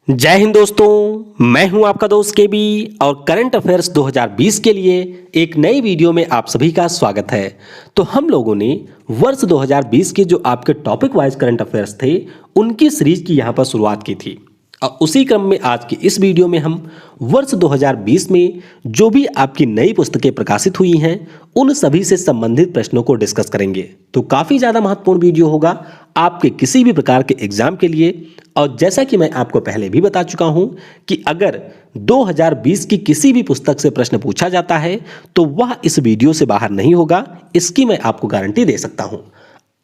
जय हिंद दोस्तों, मैं हूं आपका दोस्त केबी और करंट अफेयर्स 2020 के लिए एक नई वीडियो में आप सभी का स्वागत है। तो हम लोगों ने वर्ष 2020 के जो आपके टॉपिक वाइज करंट अफेयर्स थे उनकी सीरीज की यहां पर शुरुआत की थी और उसी क्रम में आज की इस वीडियो में हम वर्ष 2020 में जो भी आपकी नई पुस्तकें प्रकाशित हुई हैं उन सभी से संबंधित प्रश्नों को डिस्कस करेंगे। तो काफ़ी ज़्यादा महत्वपूर्ण वीडियो होगा आपके किसी भी प्रकार के एग्जाम के लिए। और जैसा कि मैं आपको पहले भी बता चुका हूं कि अगर 2020 की किसी भी पुस्तक से प्रश्न पूछा जाता है तो वह इस वीडियो से बाहर नहीं होगा, इसकी मैं आपको गारंटी दे सकता हूं।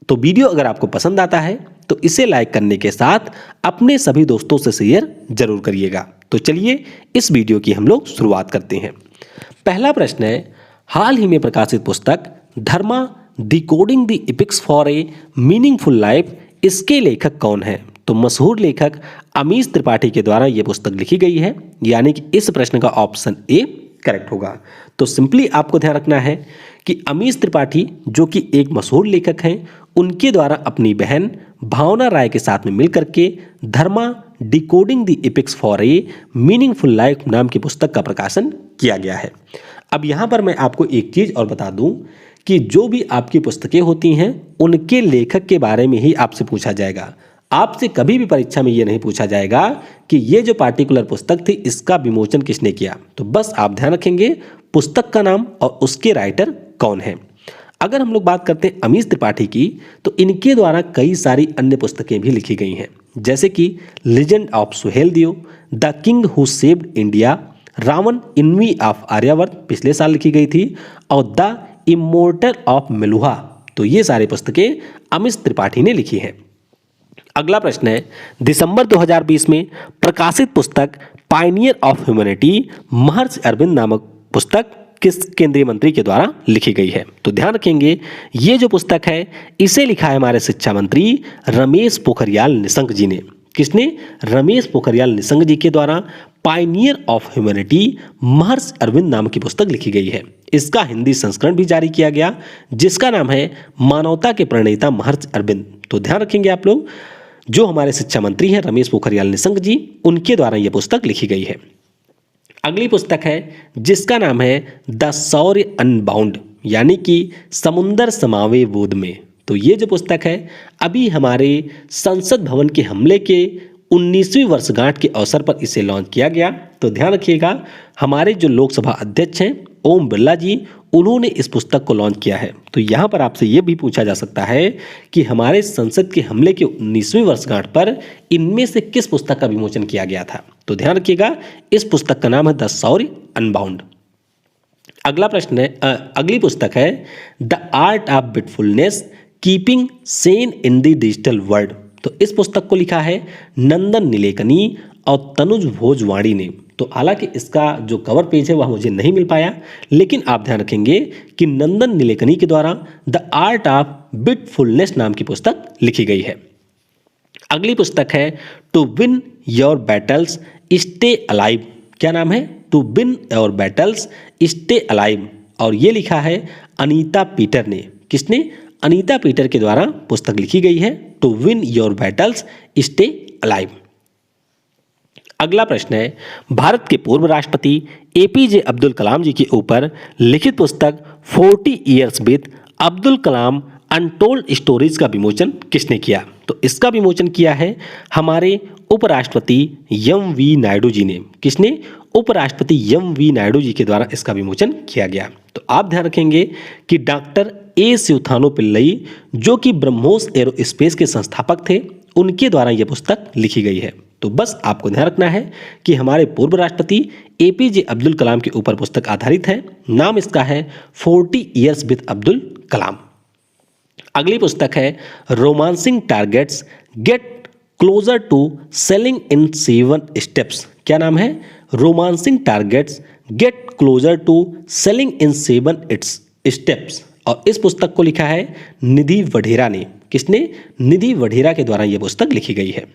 तो वीडियो अगर आपको पसंद आता है तो इसे लाइक करने के साथ अपने सभी दोस्तों से शेयर जरूर करिएगा। तो चलिए इस वीडियो की हम लोग शुरुआत करते हैं। पहला प्रश्न है, हाल ही में प्रकाशित पुस्तक Dharma decoding the epics for a meaningful life, इसके लेखक कौन है? तो मशहूर लेखक अमीश त्रिपाठी के द्वारा यह पुस्तक लिखी गई है, यानी कि इस प्रश्न का ऑप्शन ए करेक्ट होगा। तो सिंपली आपको ध्यान रखना है कि अमीश त्रिपाठी जो कि एक मशहूर लेखक हैं, उनके द्वारा अपनी बहन भावना राय के साथ में मिलकर के Dharma decoding the epics for a meaningful life नाम की पुस्तक का प्रकाशन किया गया है। अब यहाँ पर मैं आपको एक चीज़ और बता दूं कि जो भी आपकी पुस्तकें होती हैं उनके लेखक के बारे में ही आपसे पूछा जाएगा। आपसे कभी भी परीक्षा में ये नहीं पूछा जाएगा कि ये जो पार्टिकुलर पुस्तक थी इसका विमोचन किसने किया। तो बस आप ध्यान रखेंगे पुस्तक का नाम और उसके राइटर कौन है। अगर हम लोग बात करते हैं अमीश त्रिपाठी की, तो इनके द्वारा कई सारी अन्य पुस्तकें भी लिखी गई हैं, जैसे कि legend of Suheldev, the king who saved India, Ravan enemy of Aryavarta पिछले साल लिखी गई थी, और द इमोर्टल ऑफ मेलुहा। तो ये सारी पुस्तकें अमीश त्रिपाठी ने लिखी हैं। अगला प्रश्न है, दिसंबर 2020 में प्रकाशित पुस्तक पायनियर ऑफ ह्यूमैनिटी महर्षि अरविंद नामक पुस्तक किस केंद्रीय मंत्री के द्वारा लिखी गई है? तो ध्यान रखेंगे ये जो पुस्तक है इसे लिखा है हमारे शिक्षा मंत्री रमेश पोखरियाल निशंक जी ने। किसने? रमेश पोखरियाल निशंक जी के द्वारा पायनियर ऑफ ह्यूमैनिटी महर्षि अरविंद नाम की पुस्तक लिखी गई है। इसका हिंदी संस्करण भी जारी किया गया जिसका नाम है मानवता के प्रणेता महर्षि अरविंद। तो ध्यान रखेंगे आप लोग, जो हमारे शिक्षा मंत्री हैं रमेश पोखरियाल निशंक जी, उनके द्वारा यह पुस्तक लिखी गई है। अगली पुस्तक है जिसका नाम है द शौर्य अनबाउंड, यानी कि समुंदर समावे बोध में। तो ये जो पुस्तक है अभी हमारे संसद भवन के हमले के 19वीं वर्षगांठ के अवसर पर इसे लॉन्च किया गया। तो ध्यान रखिएगा, हमारे जो लोकसभा अध्यक्ष हैं ओम बिरला जी, उन्होंने इस पुस्तक को लॉन्च किया है। तो यहाँ पर आपसे ये भी पूछा जा सकता है कि हमारे संसद के हमले के 19वीं वर्षगांठ पर इनमें से किस पुस्तक का विमोचन किया गया था? तो ध्यान रखिएगा, इस पुस्तक का नाम है द शौर्य अनबाउंड। अगला प्रश्न है, अगली पुस्तक है the art of bitfulness keeping sane in the digital world. तो इस पुस्तक को लिखा है नंदन नीलेकनी और तनुज भोजवाणी ने। तो हालांकि इसका जो कवर पेज है वह मुझे नहीं मिल पाया, लेकिन आप ध्यान रखेंगे कि नंदन नीलेकनी के द्वारा द आर्ट ऑफ बिटफुलनेस नाम की पुस्तक लिखी गई है। अगली पुस्तक है to win your battles stay alive. क्या नाम है? To win your battles stay alive, और ये लिखा है अनीता पीटर ने। किसने? अनीता पीटर के द्वारा पुस्तक लिखी गई है to win your battles stay alive. अगला प्रश्न है, भारत के पूर्व राष्ट्रपति एपीजे अब्दुल कलाम जी के ऊपर लिखित पुस्तक 40 years with Abdul Kalam untold stories का विमोचन किसने किया? तो इसका विमोचन किया है हमारे उपराष्ट्रपति एम वी नायडू जी ने। किसने? उपराष्ट्रपति एम वी नायडू जी के द्वारा इसका विमोचन किया गया। तो आप ध्यान रखेंगे कि डॉक्टर ए शिवथानो पिल्लई जो कि ब्रह्मोस एरोस्पेस के संस्थापक थे, उनके द्वारा यह पुस्तक लिखी गई है। तो बस आपको ध्यान रखना है कि हमारे पूर्व राष्ट्रपति एपीजे अब्दुल कलाम के ऊपर पुस्तक आधारित है। नाम इसका है 40 ईयर्स विद अब्दुल कलाम। अगली पुस्तक है romancing targets get closer to selling in 7 steps. क्या नाम है? Romancing targets get closer to selling in 7 steps, और इस पुस्तक को लिखा है निधि वढेरा ने। किसने? निधि वढेरा के द्वारा यह पुस्तक लिखी गई है।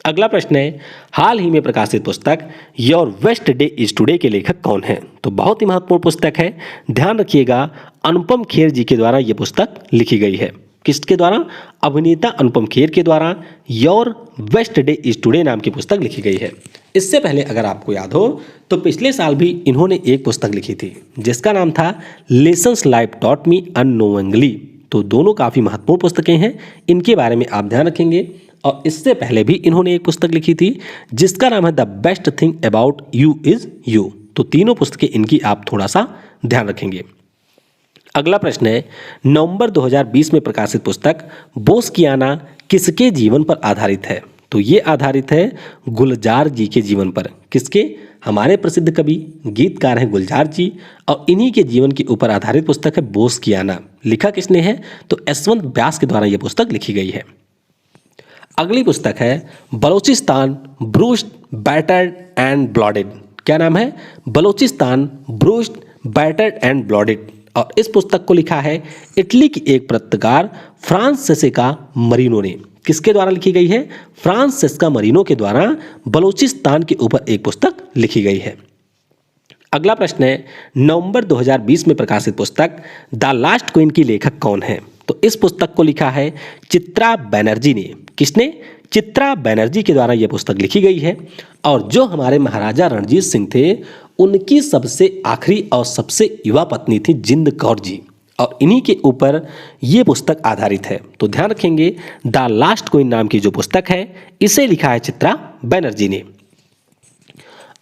अगला प्रश्न है, हाल ही में प्रकाशित पुस्तक your best day is today के लेखक कौन है? तो बहुत ही महत्वपूर्ण पुस्तक है, ध्यान रखिएगा अनुपम खेर जी के द्वारा यह पुस्तक लिखी गई है। किसके द्वारा? अभिनेता अनुपम खेर के द्वारा your best day is today नाम की पुस्तक लिखी गई है। इससे पहले अगर आपको याद हो तो पिछले साल भी इन्होंने एक पुस्तक लिखी थी जिसका नाम था lessons life taught me unknowingly. तो दोनों काफ़ी महत्वपूर्ण पुस्तकें हैं, इनके बारे में आप ध्यान रखेंगे। और इससे पहले भी इन्होंने एक पुस्तक लिखी थी जिसका नाम है the best thing about you is you. तो तीनों पुस्तकें इनकी आप थोड़ा सा ध्यान रखेंगे। अगला प्रश्न है, नवंबर 2020 में प्रकाशित पुस्तक बोसकियाना किसके जीवन पर आधारित है? तो ये आधारित है गुलजार जी के जीवन पर। किसके? हमारे प्रसिद्ध कवि गीतकार हैं गुलजार जी, और इन्हीं के जीवन के ऊपर आधारित पुस्तक है बोसकियाना। लिखा किसने है? तो यशवंत व्यास के द्वारा यह पुस्तक लिखी गई है। अगली पुस्तक है बलोचिस्तान ब्रूस्ड बैटर्ड एंड ब्लॉडेड। क्या नाम है? Balochistan bruised battered and ब्लॉडेड। और इस पुस्तक को लिखा है इटली की एक पत्रकार फ्रांसेस्का मरीनो ने। किसके द्वारा लिखी गई है? फ्रांसेस्का मरीनो के द्वारा बलोचिस्तान के ऊपर एक पुस्तक लिखी गई है। अगला प्रश्न है, नवंबर 2020 में प्रकाशित पुस्तक द लास्ट क्वीन की लेखक कौन है? तो इस पुस्तक को लिखा है चित्रा बनर्जी ने। किसने? चित्रा बनर्जी के द्वारा यह पुस्तक लिखी गई है। और जो हमारे महाराजा रणजीत सिंह थे उनकी सबसे आखिरी और सबसे युवा पत्नी थी जिंद कौर जी, और इन्हीं के ऊपर ये पुस्तक आधारित है। तो ध्यान रखेंगे द लास्ट क्वीन नाम की जो पुस्तक है इसे लिखा है चित्रा बनर्जी ने।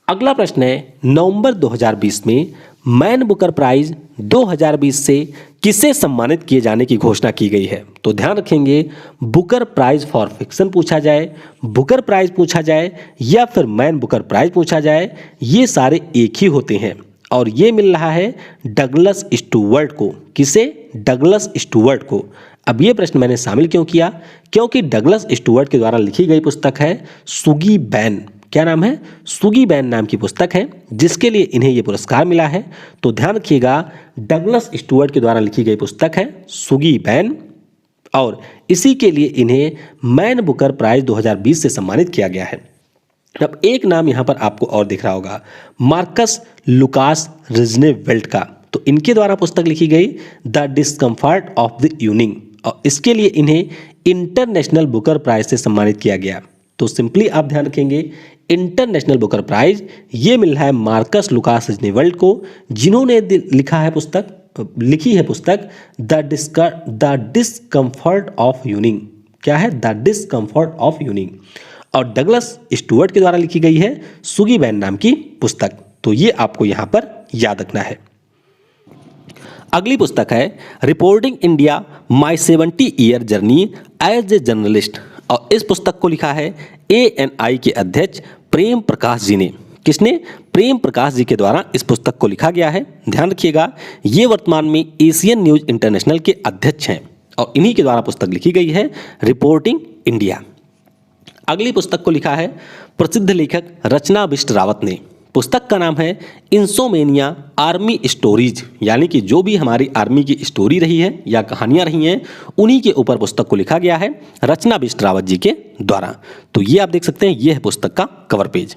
अगला प्रश्न है, नवंबर 2020 में मैन बुकर प्राइज 2020 से किसे सम्मानित किए जाने की घोषणा की गई है? तो ध्यान रखेंगे बुकर प्राइज फॉर फिक्शन पूछा जाए, बुकर प्राइज पूछा जाए या फिर मैन बुकर प्राइज पूछा जाए, ये सारे एक ही होते हैं। और ये मिल रहा है डगलस स्टुअर्ट को। किसे? डगलस स्टुअर्ट को। अब ये प्रश्न मैंने शामिल क्यों किया? क्योंकि डगलस स्टुअर्ट के द्वारा लिखी गई पुस्तक है सुगी बैन। क्या नाम है? सुगी बैन नाम की पुस्तक है जिसके लिए इन्हें यह पुरस्कार मिला है। तो ध्यान रखिएगा डगलस स्टुअर्ट के द्वारा लिखी गई पुस्तक है सुगी बैन, और इसी के लिए इन्हें मैन बुकर प्राइज 2020 से सम्मानित किया गया है। अब एक नाम यहाँ पर आपको और दिख रहा होगा, मार्कस लुकास रिजनेवेल्ट का। तो इनके द्वारा पुस्तक लिखी गई द डिस्कम्फर्ट ऑफ द यूनिंग, और इसके लिए इन्हें इंटरनेशनल बुकर प्राइज से सम्मानित किया गया। तो सिंपली आप ध्यान रखेंगे इंटरनेशनल बुकर प्राइज ये मिल रहा है मार्कस लुकास रिजनेवेल्ट को, जिन्होंने लिखी है पुस्तक द डिस्कम्फर्ट ऑफ यूनिंग। क्या है? The discomfort of evening. और डगलस स्टुअर्ट के द्वारा लिखी गई है सुगी बैन नाम की पुस्तक। तो ये आपको यहां पर याद रखना है। अगली पुस्तक है reporting India my 70 year journey as a journalist, और इस पुस्तक को लिखा है ANI के अध्यक्ष प्रेम प्रकाश जी ने। किसने? प्रेम प्रकाश जी के द्वारा इस पुस्तक को लिखा गया है। ध्यान रखिएगा ये वर्तमान में एशियन न्यूज इंटरनेशनल के अध्यक्ष हैं, और इन्हीं के द्वारा पुस्तक लिखी गई है रिपोर्टिंग इंडिया। अगली पुस्तक को लिखा है प्रसिद्ध लेखक रचना बिष्ट रावत ने। पुस्तक का नाम है इंसोमेनिया आर्मी स्टोरीज, यानी कि जो भी हमारी आर्मी की स्टोरी रही है या कहानियां रही हैं उन्हीं के ऊपर पुस्तक को लिखा गया है रचना बिष्ट रावत जी के द्वारा। तो ये आप देख सकते हैं, ये है पुस्तक का कवर पेज।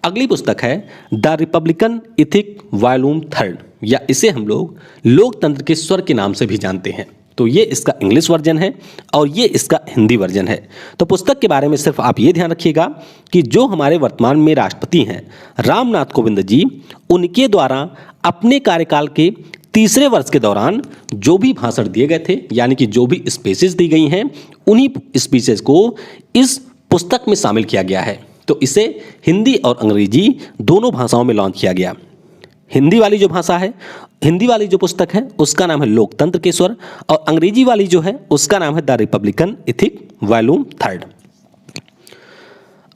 अगली पुस्तक है द रिपब्लिकन इथिक वॉल्यूम 3, या इसे हम लोग लोकतंत्र के स्वर के नाम से भी जानते हैं। तो ये इसका इंग्लिश वर्जन है और ये इसका हिंदी वर्जन है। तो पुस्तक के बारे में सिर्फ आप ये ध्यान रखिएगा कि जो हमारे वर्तमान में राष्ट्रपति हैं रामनाथ कोविंद जी, उनके द्वारा अपने कार्यकाल के तीसरे वर्ष के दौरान जो भी भाषण दिए गए थे, यानी कि जो भी स्पीचेस दी गई हैं, उन्हीं स्पीचेस को इस पुस्तक में शामिल किया गया है। तो इसे हिंदी और अंग्रेजी दोनों भाषाओं में लॉन्च किया गया। हिंदी वाली जो पुस्तक है उसका नाम है लोकतंत्र के स्वर, और अंग्रेजी वाली जो है उसका नाम है द रिपब्लिकन इथिक वॉल्यूम 3।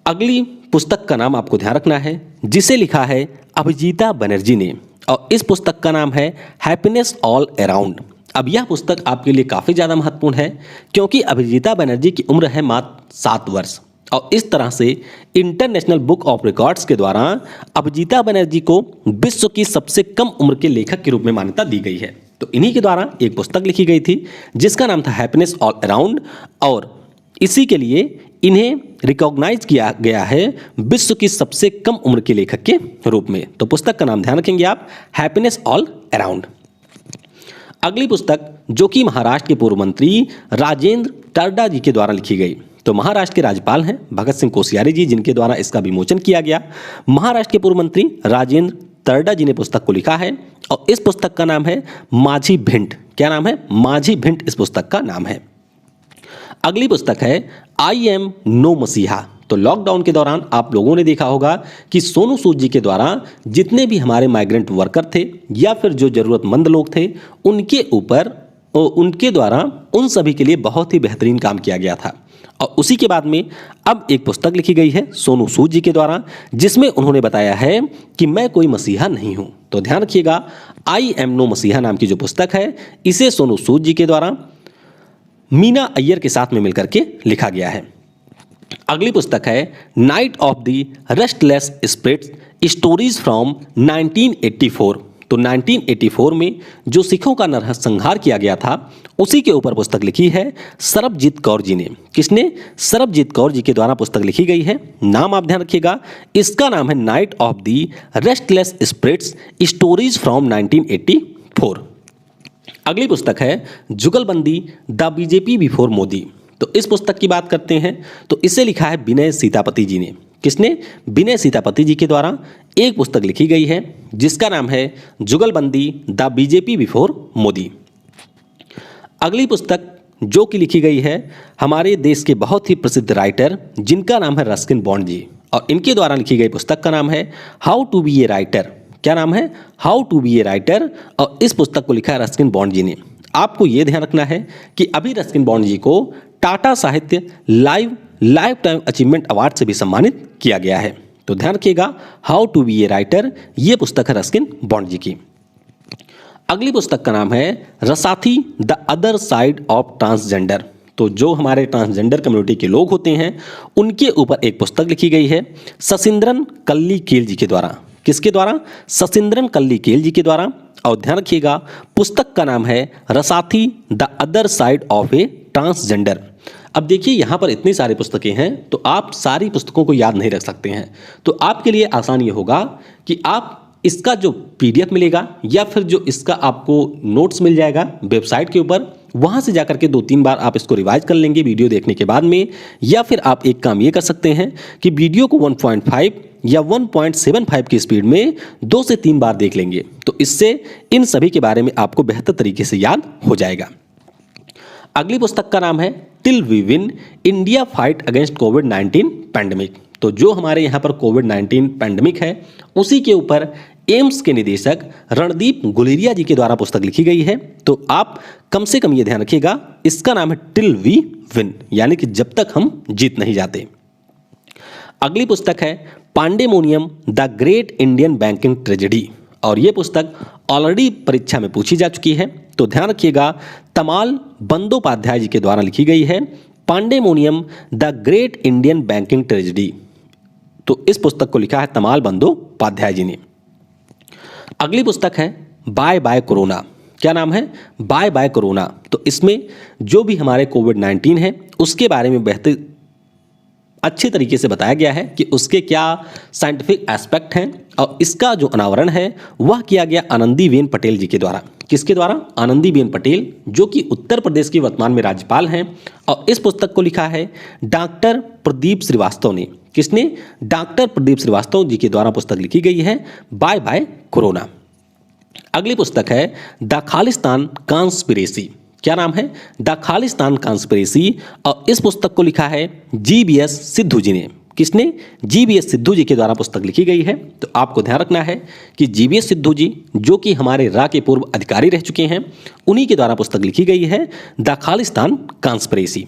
अगली पुस्तक का नाम आपको ध्यान रखना है जिसे लिखा है अभिजीता बनर्जी ने, और इस पुस्तक का नाम है हैप्पीनेस ऑल अराउंड। अब यह पुस्तक आपके लिए काफ़ी ज़्यादा महत्वपूर्ण है क्योंकि अभिजीता बनर्जी की उम्र है मात्र 7 वर्ष, और इस तरह से इंटरनेशनल बुक ऑफ रिकॉर्ड्स के द्वारा अभिजीता बनर्जी को विश्व की सबसे कम उम्र के लेखक के रूप में मान्यता दी गई है। तो इन्हीं के द्वारा एक पुस्तक लिखी गई थी जिसका नाम था हैप्पीनेस ऑल अराउंड, और इसी के लिए इन्हें रिकॉग्नाइज किया गया है विश्व की सबसे कम उम्र के लेखक के रूप में। तो पुस्तक का नाम ध्यान रखेंगे आप, हैप्पीनेस ऑल अराउंड। अगली पुस्तक जो कि महाराष्ट्र के पूर्व मंत्री राजेंद्र टर्डा जी के द्वारा लिखी गई। तो महाराष्ट्र के राज्यपाल हैं भगत सिंह कोश्यारी जी, जिनके द्वारा इसका विमोचन किया गया। महाराष्ट्र के पूर्व मंत्री राजेंद्र टर्डा जी ने पुस्तक को लिखा है और इस पुस्तक का नाम है माझी भिंड। क्या नाम है? माझी भिंड इस पुस्तक का नाम है। अगली पुस्तक है आई एम नो मसीहा। तो लॉकडाउन के दौरान आप लोगों ने देखा होगा कि सोनू सूद जी के द्वारा जितने भी हमारे माइग्रेंट वर्कर थे या फिर जो जरूरतमंद लोग थे उनके द्वारा उन सभी के लिए बहुत ही बेहतरीन काम किया गया था। और उसी के बाद में अब एक पुस्तक लिखी गई है सोनू सूद जी के द्वारा, जिसमें उन्होंने बताया है कि मैं कोई मसीहा नहीं हूं। तो ध्यान रखिएगा, आई एम नो मसीहा नाम की जो पुस्तक है इसे सोनू सूद जी के द्वारा मीना अय्यर के साथ में मिलकर के लिखा गया है। अगली पुस्तक है night of the restless spirits stories from 1984। तो 1984 में जो सिखों का नरसंहार किया गया था उसी के ऊपर पुस्तक लिखी है सरबजीत कौर जी ने। किसने? सरबजीत कौर जी के द्वारा पुस्तक लिखी गई है। नाम आप ध्यान रखिएगा, इसका नाम है night of the restless spirits stories from 1984। अगली पुस्तक है जुगलबंदी द बीजेपी बिफोर मोदी। तो इस पुस्तक की बात करते हैं तो इसे लिखा है विनय सीतापति जी ने। किसने? विनय सीतापति जी के द्वारा एक पुस्तक लिखी गई है जिसका नाम है जुगलबंदी द बीजेपी बिफोर मोदी। अगली पुस्तक जो कि लिखी गई है हमारे देश के बहुत ही प्रसिद्ध राइटर जिनका नाम है रस्किन बॉन्ड जी, और इनके द्वारा लिखी गई पुस्तक का नाम है how to be a writer. क्या नाम है? How to be a writer. और इस पुस्तक को लिखा है रस्किन बॉन्ड जी ने। आपको यह ध्यान रखना है कि अभी रस्किन बॉन्ड जी को टाटा साहित्य लाइफ टाइम अचीवमेंट अवार्ड से भी सम्मानित किया गया है। तो ध्यान रखिएगा, how to be a writer ये पुस्तक है रस्किन बॉन्ड जी की। अगली पुस्तक का नाम है Rasathi the other side of transgender. तो जो हमारे ट्रांसजेंडर कम्युनिटी के लोग होते हैं उनके ऊपर एक पुस्तक लिखी गई है ससिंद्रन कल्लीकेल जी के द्वारा। किसके द्वारा? ससिंद्रन कल्लीकेल जी के द्वारा। और ध्यान रखिएगा, पुस्तक का नाम है Rasathi the other side of a transgender. अब देखिए यहाँ पर इतनी सारी पुस्तकें हैं तो आप सारी पुस्तकों को याद नहीं रख सकते हैं। तो आपके लिए आसान ये होगा कि आप इसका जो पीडीएफ मिलेगा या फिर जो इसका आपको नोट्स मिल जाएगा वेबसाइट के ऊपर, वहाँ से जाकर के 2-3 बार आप इसको रिवाइज कर लेंगे वीडियो देखने के बाद में। या फिर आप एक काम ये कर सकते हैं कि वीडियो को 1.5 या 1.75 की स्पीड में 2 से 3 बार देख लेंगे। तो इससे इन सभी के बारे में आपको बेहतर तरीके से याद हो जाएगा। अगली पुस्तक का नाम है till we win India fight against कोविड-19 पैंडेमिक। तो जो हमारे यहाँ पर कोविड-19 पैंडेमिक है उसी के ऊपर एम्स के निदेशक रणदीप गुलेरिया जी के द्वारा पुस्तक लिखी गई है। तो आप कम से कम ये ध्यान रखिएगा, इसका नाम है टिल वी विन, यानी कि जब तक हम जीत नहीं जाते। अगली पुस्तक है pandemonium the great Indian banking tragedy, और ये पुस्तक ऑलरेडी परीक्षा में पूछी जा चुकी है। तो ध्यान रखिएगा, तमाल बंदोपाध्याय जी के द्वारा लिखी गई है pandemonium the great Indian banking tragedy. तो इस पुस्तक को लिखा है तमाल बंदोपाध्याय जी ने। अगली पुस्तक है बाय बाय कोरोना। क्या नाम है? Bye bye corona. तो इसमें जो भी हमारे कोविड-19 है उसके बारे में बेहतर अच्छे तरीके से बताया गया है कि उसके क्या साइंटिफिक एस्पेक्ट हैं, और इसका जो अनावरण है वह किया गया आनंदीबेन पटेल जी के द्वारा। किसके द्वारा? आनंदीबेन पटेल, जो कि उत्तर प्रदेश की वर्तमान में राज्यपाल हैं। और इस पुस्तक को लिखा है डॉक्टर प्रदीप श्रीवास्तव ने। किसने? डॉक्टर प्रदीप श्रीवास्तव जी के द्वारा पुस्तक लिखी गई है बाय बाय कोरोना। अगली पुस्तक है द खालिस्तान कॉन्स्पिरेसी। क्या नाम है? The Khalistan conspiracy. और इस पुस्तक को लिखा है जीबीएस सिद्धू जी ने। किसने? जीबीएस सिद्धू जी के द्वारा पुस्तक लिखी गई है। तो आपको ध्यान रखना है कि जीबीएस सिद्धू जी जो कि हमारे रा के पूर्व अधिकारी रह चुके हैं, उन्हीं के द्वारा पुस्तक लिखी गई है द खालिस्तान कॉन्स्पिरेसी।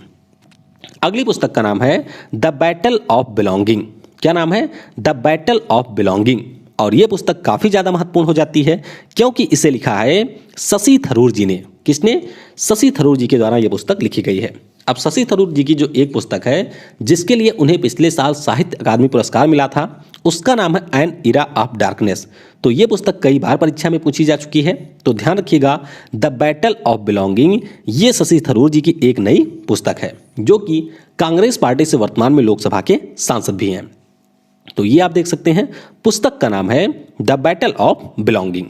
अगली पुस्तक का नाम है द बैटल ऑफ बिलोंगिंग। क्या नाम है? The battle of belonging. और यह पुस्तक काफ़ी ज़्यादा महत्वपूर्ण हो जाती है क्योंकि इसे लिखा है शशि थरूर जी ने। किसने? शशि थरूर जी के द्वारा यह पुस्तक लिखी गई है। अब शशि थरूर जी की जो एक पुस्तक है जिसके लिए उन्हें पिछले साल साहित्य अकादमी पुरस्कार मिला था, उसका नाम है एन इरा ऑफ डार्कनेस। तो ये पुस्तक कई बार परीक्षा में पूछी जा चुकी है। तो ध्यान रखिएगा, द बैटल ऑफ बिलोंगिंग ये शशि थरूर जी की एक नई पुस्तक है जो कि कांग्रेस पार्टी से वर्तमान में लोकसभा के सांसद भी हैं। तो ये आप देख सकते हैं, पुस्तक का नाम है द बैटल ऑफ बिलोंगिंग।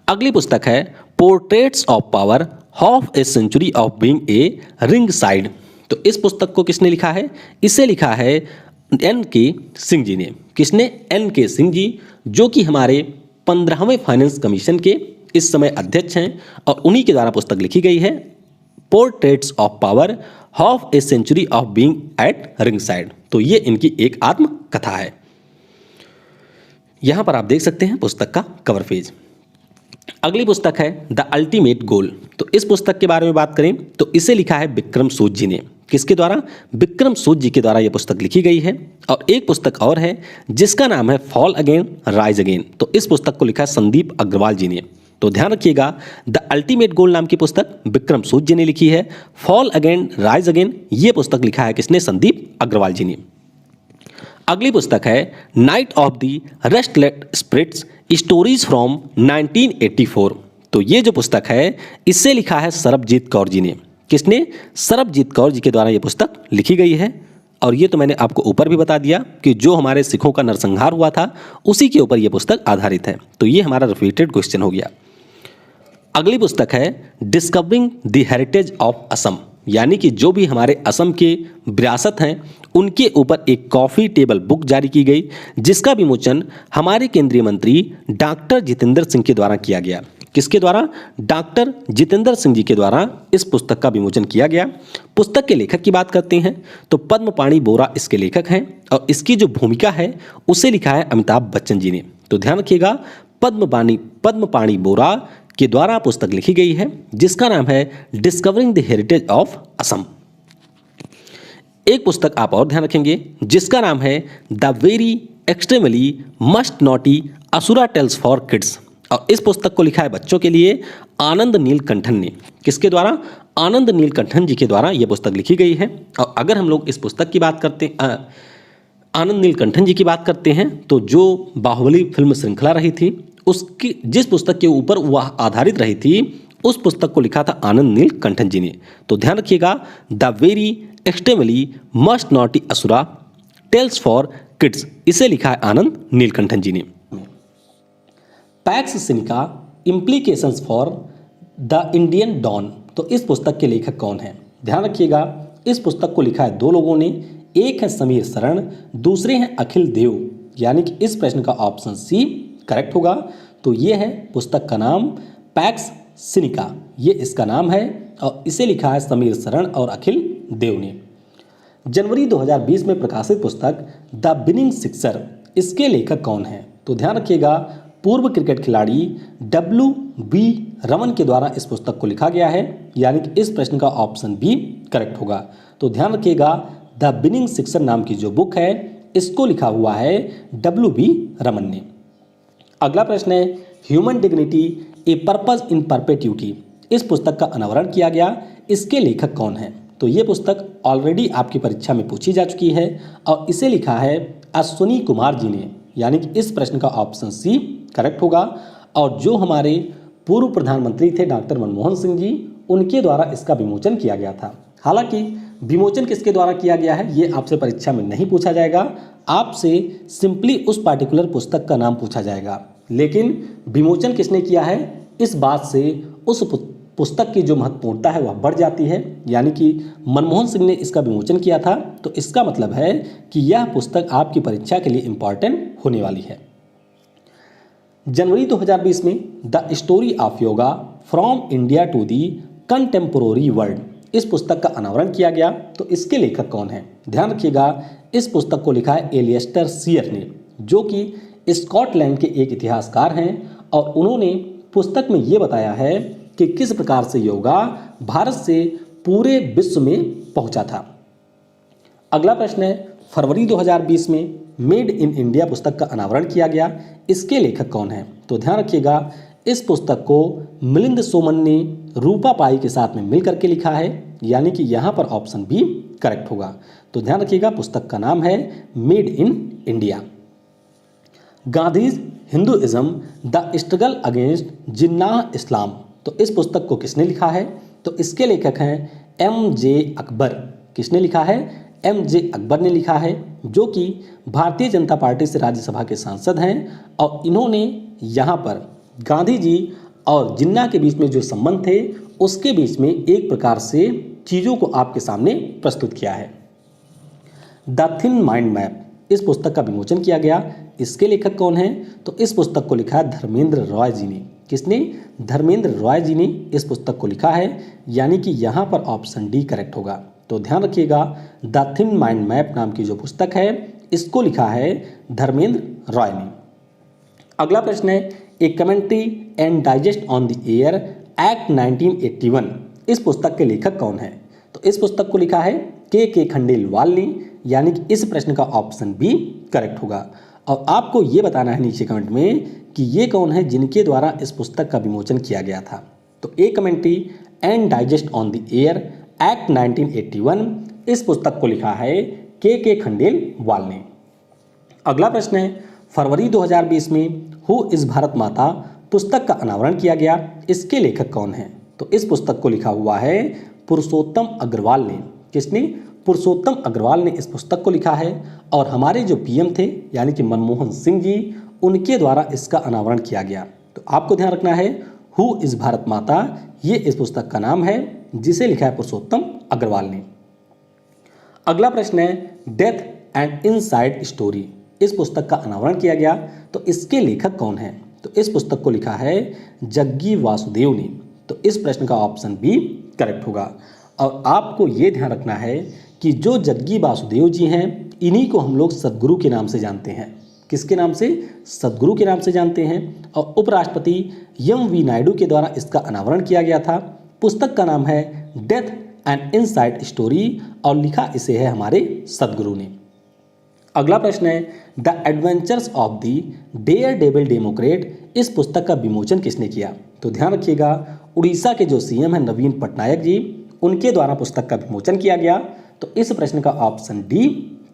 अगली पुस्तक है portraits of power, half a century of being a ringside. तो इस पुस्तक को किसने लिखा है? इसे लिखा है एन के सिंह जी ने। किसने? एन के सिंह जी, जो कि हमारे 15वें फाइनेंस कमीशन के इस समय अध्यक्ष हैं, और उन्हीं के द्वारा पुस्तक लिखी गई है, portraits of power, half a century of being at ringside. तो ये इनकी एक आत्मकथा है। यहां पर आप देख सकते हैं पुस्तक का कवर पेज। अगली पुस्तक है द अल्टीमेट गोल। तो इस पुस्तक के बारे में बात करें तो इसे लिखा है विक्रम सूद जी ने। किसके द्वारा? विक्रम सूद जी के द्वारा यह पुस्तक लिखी गई है। और एक पुस्तक और है जिसका नाम है फॉल अगेन राइज अगेन। तो इस पुस्तक को लिखा है संदीप अग्रवाल जी ने। तो ध्यान रखिएगा, द अल्टीमेट गोल नाम की पुस्तक विक्रम सूद जी ने लिखी है। फॉल अगेन राइज अगेन ये पुस्तक लिखा है किसने? संदीप अग्रवाल जी ने। अगली पुस्तक है night of the restless spirits, stories from 1984। तो ये जो पुस्तक है इससे लिखा है सरबजीत कौर जी ने। किसने? सरबजीत कौर जी के द्वारा ये पुस्तक लिखी गई है। और ये तो मैंने आपको ऊपर भी बता दिया कि जो हमारे सिखों का नरसंहार हुआ था उसी के ऊपर यह पुस्तक आधारित है। तो ये हमारा रिपीटेड क्वेश्चन हो गया। अगली पुस्तक है discovering the heritage of Assam, यानी कि जो भी हमारे असम के विरासत हैं उनके ऊपर एक कॉफ़ी टेबल बुक जारी की गई, जिसका विमोचन हमारे केंद्रीय मंत्री डॉक्टर जितेंद्र सिंह के द्वारा किया गया। किसके द्वारा? डॉक्टर जितेंद्र सिंह जी के द्वारा इस पुस्तक का विमोचन किया गया। पुस्तक के लेखक की बात करते हैं तो पद्मपाणि बोरा इसके लेखक हैं, और इसकी जो भूमिका है उसे लिखा है अमिताभ बच्चन जी ने। तो ध्यान रखिएगा, पद्मपाणि बोरा के द्वारा पुस्तक लिखी गई है जिसका नाम है discovering the heritage of Assam. एक पुस्तक आप और ध्यान रखेंगे जिसका नाम है the very extremely must naughty asura tales for kids, और इस पुस्तक को लिखा है बच्चों के लिए आनंद नीलकंठन ने। किसके द्वारा? आनंद नीलकंठन जी के द्वारा यह पुस्तक लिखी गई है। और अगर हम लोग इस पुस्तक की बात करते आनंद नीलकंठन जी की बात करते हैं तो जो बाहुबली फिल्म श्रृंखला रही थी उसकी जिस पुस्तक के ऊपर वह आधारित रही थी उस पुस्तक को लिखा था आनंद नीलकंठन जी ने। तो ध्यान रखिएगा, the very extremely must naughty asura tales for kids, इसे लिखा है आनंद नीलकंठन जी ने। Pax Sinica implications for the Indian dawn. तो इस पुस्तक के लेखक कौन हैं? ध्यान रखिएगा, इस पुस्तक को लिखा है दो लोगों ने, एक है समीर शरण, दूसरे हैं अखिल देव, यानी कि इस प्रश्न का ऑप्शन सी करेक्ट होगा। तो ये है पुस्तक का नाम पैक्स सिनिका, ये इसका नाम है, और इसे लिखा है समीर शरण और अखिल देव ने। जनवरी 2020 में प्रकाशित पुस्तक द विनिंग सिक्सर, इसके लेखक कौन हैं? तो ध्यान रखिएगा, पूर्व क्रिकेट खिलाड़ी W.B. रमन के द्वारा इस पुस्तक को लिखा गया है, यानी कि इस प्रश्न का ऑप्शन बी करेक्ट होगा। तो ध्यान रखिएगा, द विनिंग सिक्सर नाम की जो बुक है इसको लिखा हुआ है W.B. रमन ने। अगला प्रश्न है human dignity a purpose in perpetuity, इस पुस्तक का अनावरण किया गया, इसके लेखक कौन है? तो ये पुस्तक ऑलरेडी आपकी परीक्षा में पूछी जा चुकी है और इसे लिखा है अश्विनी कुमार जी ने, यानी कि इस प्रश्न का ऑप्शन सी करेक्ट होगा। और जो हमारे पूर्व प्रधानमंत्री थे डॉक्टर मनमोहन सिंह जी, उनके द्वारा इसका विमोचन किया गया था। हालांकि विमोचन किसके द्वारा किया गया है ये आपसे परीक्षा में नहीं पूछा जाएगा, आपसे सिंपली उस पार्टिकुलर पुस्तक का नाम पूछा जाएगा, लेकिन विमोचन किसने किया है इस बात से उस पुस्तक की जो महत्वपूर्णता है वह बढ़ जाती है, यानी कि मनमोहन सिंह ने इसका विमोचन किया था। तो इसका मतलब है कि यह पुस्तक आपकी परीक्षा के लिए इंपॉर्टेंट होने वाली है। जनवरी 2020 में the story of yoga from India to the contemporary world, इस पुस्तक का अनावरण किया गया। तो इसके लेखक कौन है? ध्यान रखिएगा, इस पुस्तक को लिखा है एलियस्टर सियर ने, जो कि स्कॉटलैंड के एक इतिहासकार हैं, और उन्होंने पुस्तक में ये बताया है कि किस प्रकार से योगा भारत से पूरे विश्व में पहुंचा था। अगला प्रश्न है फरवरी 2020 में मेड इन इंडिया पुस्तक का अनावरण किया गया, इसके लेखक कौन है? तो ध्यान रखिएगा, इस पुस्तक को मिलिंद सोमन ने रूपा पाई के साथ में मिल करके लिखा है, यानी कि यहाँ पर ऑप्शन बी करेक्ट होगा। तो ध्यान रखिएगा, पुस्तक का नाम है made in India. Gandhi's Hinduism the struggle against Jinnah Islam, तो इस पुस्तक को किसने लिखा है? तो इसके लेखक हैं M.J. अकबर। किसने लिखा है? M.J. अकबर ने लिखा है, जो कि भारतीय जनता पार्टी से राज्यसभा के सांसद हैं, और इन्होंने यहाँ पर गांधी जी और जिन्ना के बीच में जो संबंध थे उसके बीच में एक प्रकार से चीज़ों को आपके सामने प्रस्तुत किया है। द थिन माइंड मैप इस पुस्तक का विमोचन किया गया। इसके लेखक कौन हैं? तो इस पुस्तक को लिखा है धर्मेंद्र रॉय जी ने। किसने? धर्मेंद्र रॉय जी ने इस पुस्तक को लिखा है, यानी कि यहाँ पर ऑप्शन डी करेक्ट होगा। तो ध्यान रखिएगा, द थिन माइंड मैप नाम की जो पुस्तक है इसको लिखा है धर्मेंद्र रॉय ने। अगला प्रश्न है, a commentary and digest on the air act 1981 इस पुस्तक के लेखक कौन है? तो इस पुस्तक को लिखा है के खंडेलवाल ने, यानी कि इस प्रश्न का ऑप्शन बी करेक्ट होगा। और आपको ये बताना है नीचे कमेंट में कि ये कौन है जिनके द्वारा इस पुस्तक का विमोचन किया गया था। तो a commentary and digest on the air act 1981 इस पुस्तक को लिखा है के खंडेलवाल ने। अगला प्रश्न है, फरवरी 2020 में हु इज भारत माता पुस्तक का अनावरण किया गया। इसके लेखक कौन हैं? तो इस पुस्तक को लिखा हुआ है पुरुषोत्तम अग्रवाल ने। किसने? पुरुषोत्तम अग्रवाल ने इस पुस्तक को लिखा है। और हमारे जो पीएम थे यानी कि मनमोहन सिंह जी, उनके द्वारा इसका अनावरण किया गया। तो आपको ध्यान रखना है, हु इज भारत माता ये इस पुस्तक का नाम है जिसे लिखा है पुरुषोत्तम अग्रवाल ने। अगला प्रश्न है, डेथ एंड इनसाइड स्टोरी इस पुस्तक का अनावरण किया गया। तो इसके लेखक कौन है? तो इस पुस्तक को लिखा है जग्गी वासुदेव ने। तो इस प्रश्न का ऑप्शन बी करेक्ट होगा। और आपको ये ध्यान रखना है कि जो जग्गी वासुदेव जी हैं इन्हीं को हम लोग सद्गुरु के नाम से जानते हैं। किसके नाम से? सद्गुरु के नाम से जानते हैं। और उपराष्ट्रपति एम वी नायडू के द्वारा इसका अनावरण किया गया था। पुस्तक का नाम है डेथ एंड इनसाइड स्टोरी और लिखा इसे है हमारे सद्गुरु ने। अगला प्रश्न है, the adventures of the daredevil democrat इस पुस्तक का विमोचन किसने किया? तो ध्यान रखिएगा, उड़ीसा के जो सीएम हैं नवीन पटनायक जी, उनके द्वारा पुस्तक का विमोचन किया गया। तो इस प्रश्न का ऑप्शन डी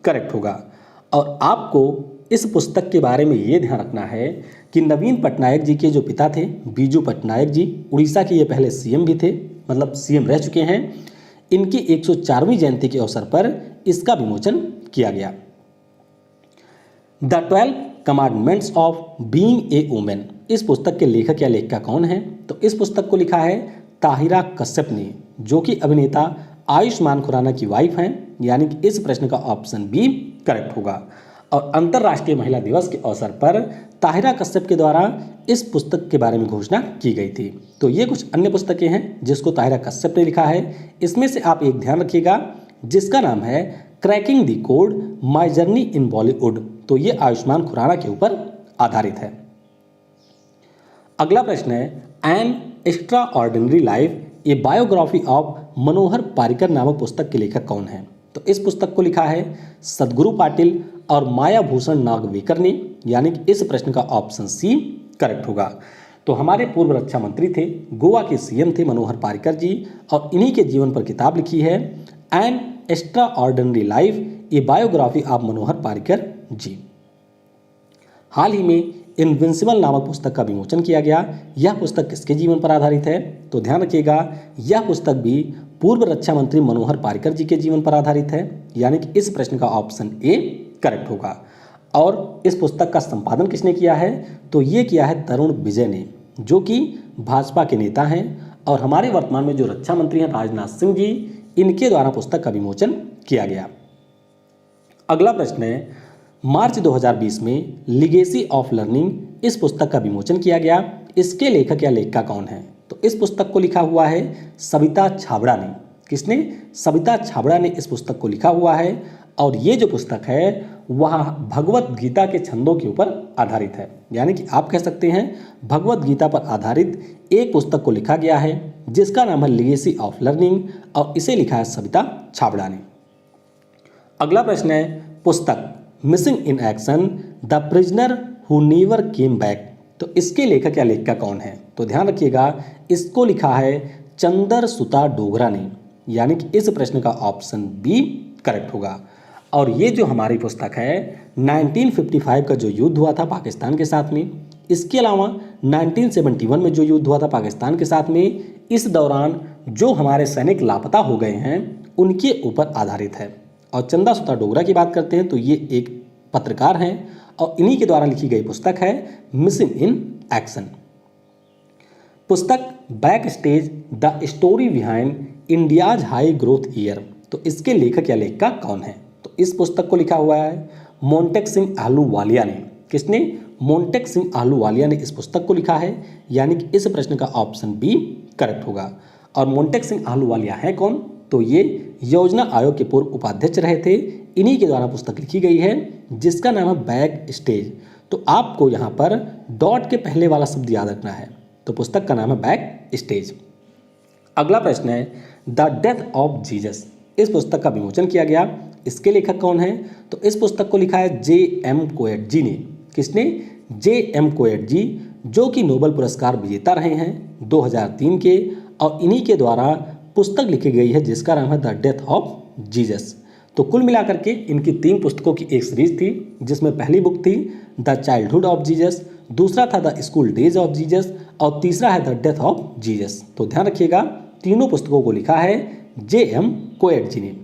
करेक्ट होगा। और आपको इस पुस्तक के बारे में ये ध्यान रखना है कि नवीन पटनायक जी के जो पिता थे बीजू पटनायक जी, उड़ीसा के ये पहले सीएम भी थे, मतलब सीएम रह चुके हैं। इनकी 104वीं जयंती के अवसर पर इसका विमोचन किया गया। The 12 commandments of being A women इस पुस्तक के लेखक या लेखिका कौन है? तो इस पुस्तक को लिखा है ताहिरा कश्यप ने, जो कि अभिनेता आयुष्मान खुराना की वाइफ हैं, यानी कि इस प्रश्न का ऑप्शन बी करेक्ट होगा। और अंतर्राष्ट्रीय महिला दिवस के अवसर पर ताहिरा कश्यप के द्वारा इस पुस्तक के बारे में घोषणा की गई थी। तो ये कुछ अन्य पुस्तकें हैं जिसको ताहिरा कश्यप ने लिखा है। इसमें से आप एक ध्यान रखिएगा जिसका नाम है cracking the code my journey in Bollywood. तो ये आयुष्मान खुराना के ऊपर आधारित है। अगला प्रश्न है, an extraordinary life a biography of Manohar Parrikar नामक पुस्तक के लेखक कौन है? तो इस पुस्तक को लिखा है सदगुरु पाटिल और माया भूषण नागवेकर ने, यानी कि इस प्रश्न का ऑप्शन सी करेक्ट होगा। तो हमारे पूर्व रक्षा मंत्री थे, गोवा के सीएम थे मनोहर पारिकर जी, और इन्हीं के जीवन पर किताब लिखी है an extraordinary life a biography of Manohar Parrikar ji. हाल ही में इनविंसिबल नामक पुस्तक का विमोचन किया गया। यह पुस्तक किसके जीवन पर आधारित है? तो ध्यान रखिएगा, यह पुस्तक भी पूर्व रक्षा मंत्री मनोहर पारिकर जी के जीवन पर आधारित है, यानी कि इस प्रश्न का ऑप्शन ए करेक्ट होगा। और इस पुस्तक का संपादन किसने किया है? तो ये किया है तरुण विजय ने, जो कि भाजपा के नेता हैं और हमारे वर्तमान में जो रक्षा मंत्री हैं राजनाथ सिंह जी, इनके द्वारा पुस्तक का विमोचन किया गया। अगला प्रश्न है, मार्च 2020 में लिगेसी ऑफ लर्निंग इस पुस्तक का विमोचन किया गया। इसके लेखक या लेखिका कौन है? तो इस पुस्तक को लिखा हुआ है सविता छाबड़ा ने। किसने? सविता छाबड़ा ने इस पुस्तक को लिखा हुआ है। और ये जो पुस्तक है वह भगवत गीता के छंदों के ऊपर आधारित है, यानी कि आप कह सकते हैं भगवत गीता पर आधारित एक पुस्तक को लिखा गया है जिसका नाम है लिगेसी ऑफ लर्निंग, और इसे लिखा है सविता छाबड़ा ने। अगला प्रश्न है, पुस्तक missing in action the prisoner who never came back. तो इसके लेखक या लेखिका कौन है? तो ध्यान रखिएगा, इसको लिखा है चंदर सुता डोगरा ने, यानी कि इस प्रश्न का ऑप्शन बी करेक्ट होगा। और ये जो हमारी पुस्तक है 1955 का जो युद्ध हुआ था पाकिस्तान के साथ में, इसके अलावा 1971 में जो युद्ध हुआ था पाकिस्तान के साथ में, इस दौरान जो हमारे सैनिक लापता हो गए हैं उनके ऊपर आधारित है। और चंदा सुता डोगरा की बात करते हैं तो ये एक पत्रकार हैं और इन्हीं के द्वारा लिखी गई पुस्तक है मिसिंग इन एक्शन। पुस्तक back stage the story behind India's high growth year, तो इसके लेखक या लेखिका कौन है? तो इस पुस्तक को लिखा हुआ है मोंटेक सिंह आहलूवालिया ने। किसने? मोंटेक सिंह आहलूवालिया ने इस पुस्तक को लिखा है, यानी कि इस प्रश्न का ऑप्शन बी करेक्ट होगा। और मोंटेक सिंह आहलूवालिया है कौन? तो ये योजना आयोग के पूर्व उपाध्यक्ष रहे थे। इन्हीं के द्वारा पुस्तक लिखी गई है जिसका नाम है बैक स्टेज। तो आपको यहाँ पर डॉट के पहले वाला शब्द याद रखना है, तो पुस्तक का नाम है बैक स्टेज। अगला प्रश्न है द डेथ ऑफ जीसस, इस पुस्तक का विमोचन किया गया, इसके लेखक कौन है? तो इस पुस्तक को लिखा है जे.एम. कोएटजी ने। किसने? जे.एम. कोएटजी, जो कि नोबेल पुरस्कार विजेता रहे हैं 2003 के, और इन्हीं के द्वारा पुस्तक लिखी गई है जिसका नाम है द डेथ ऑफ जीसस। तो कुल मिलाकर के इनकी 3 पुस्तकों की एक सीरीज थी, जिसमें पहली बुक थी द चाइल्डहुड ऑफ जीसस, दूसरा था the school days of Jesus, और तीसरा है द डेथ ऑफ जीसस। तो ध्यान रखिएगा, तीनों पुस्तकों को लिखा है जे.एम. कोएटजी ने।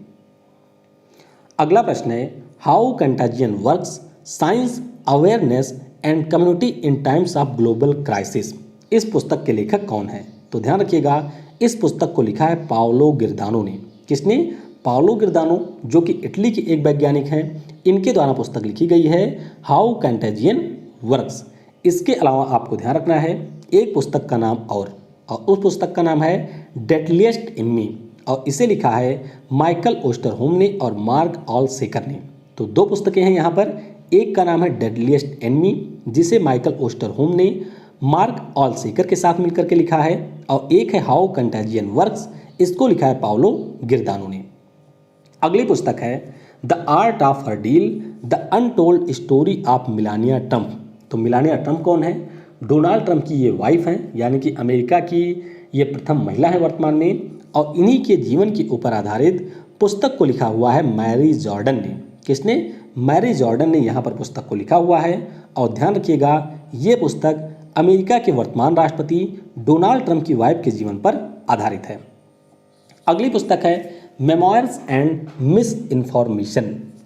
अगला प्रश्न है how contagion works science awareness and community in times of global crisis, इस पुस्तक के लेखक कौन है? तो ध्यान रखिएगा, इस पुस्तक को लिखा है पाओलो गिरदानो ने। किसने? पाओलो गिरदानो, जो कि इटली के एक वैज्ञानिक हैं। इनके द्वारा पुस्तक लिखी गई है हाउ कंटाजियन वर्क्स। इसके अलावा आपको ध्यान रखना है एक पुस्तक का नाम और उस पुस्तक का नाम है डेडलिएस्ट एनिमी, और इसे लिखा है माइकल ओस्टरहोम ने और मार्क ऑल सेकर ने। तो 2 पुस्तकें हैं यहाँ पर, एक का नाम है डेडलिएस्ट एनिमी जिसे माइकल ओस्टरहोम ने मार्क ऑल सेकर के साथ मिलकर के लिखा है, और एक है हाउ कंटाजियन वर्क्स, इसको लिखा है पाओलो गिरदानो ने। अगली पुस्तक है the art of her deal the untold story of Melania Trump. तो मिलानिया ट्रंप कौन है? डोनाल्ड ट्रंप की ये वाइफ हैं, यानी कि अमेरिका की ये प्रथम महिला है वर्तमान में, और इन्हीं के जीवन के ऊपर आधारित पुस्तक को लिखा हुआ है मैरी जॉर्डन ने। किसने? मैरी जॉर्डन ने यहाँ पर पुस्तक को लिखा हुआ है, और ध्यान रखिएगा ये पुस्तक अमेरिका के वर्तमान राष्ट्रपति डोनाल्ड ट्रंप की वाइफ के जीवन पर आधारित है। अगली पुस्तक है मेमोयर्स एंड मिस इन्फॉर्मेशन।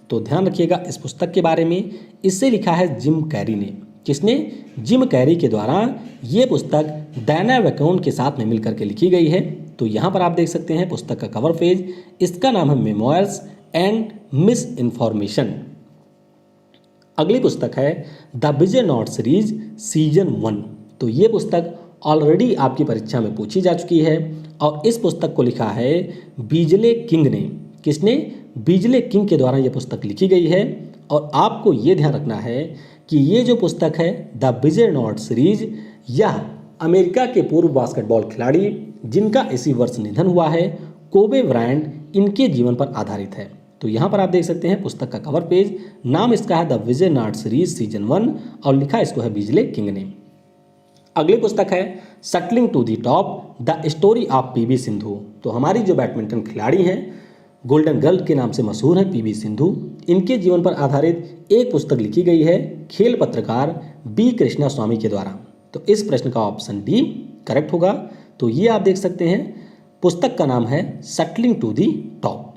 तो ध्यान रखिएगा इस पुस्तक के बारे में, इससे लिखा है जिम कैरी ने। किसने? जिम कैरी के द्वारा ये पुस्तक डायना वैकोन के साथ में मिलकर के लिखी गई है। तो यहाँ पर आप देख सकते हैं पुस्तक का कवर पेज, इसका नाम है मेमोयर्स एंड मिस इन्फॉर्मेशन। अगली पुस्तक है the Vijay not series season 1। तो ये पुस्तक ऑलरेडी आपकी परीक्षा में पूछी जा चुकी है, और इस पुस्तक को लिखा है बीजले किंग ने। किसने? बीजले किंग के द्वारा ये पुस्तक लिखी गई है, और आपको ये ध्यान रखना है कि ये जो पुस्तक है द विजय नॉट सीरीज, यह अमेरिका के पूर्व बास्केटबॉल खिलाड़ी जिनका इसी वर्ष निधन हुआ है कोबे ब्रायंट, इनके जीवन पर आधारित है। तो यहाँ पर आप देख सकते हैं पुस्तक का कवर पेज, नाम इसका है the Vijay not series season 1, और लिखा इसको है बीजले किंग ने। अगली पुस्तक है shuttling to the top the story of PV Sindhu. तो हमारी जो बैडमिंटन खिलाड़ी हैं, गोल्डन गर्ल के नाम से मशहूर है पीवी सिंधु, इनके जीवन पर आधारित एक पुस्तक लिखी गई है खेल पत्रकार बी कृष्णा स्वामी के द्वारा। तो इस प्रश्न का ऑप्शन डी करेक्ट होगा। तो ये आप देख सकते हैं पुस्तक का नाम है सटलिंग टू दी टॉप।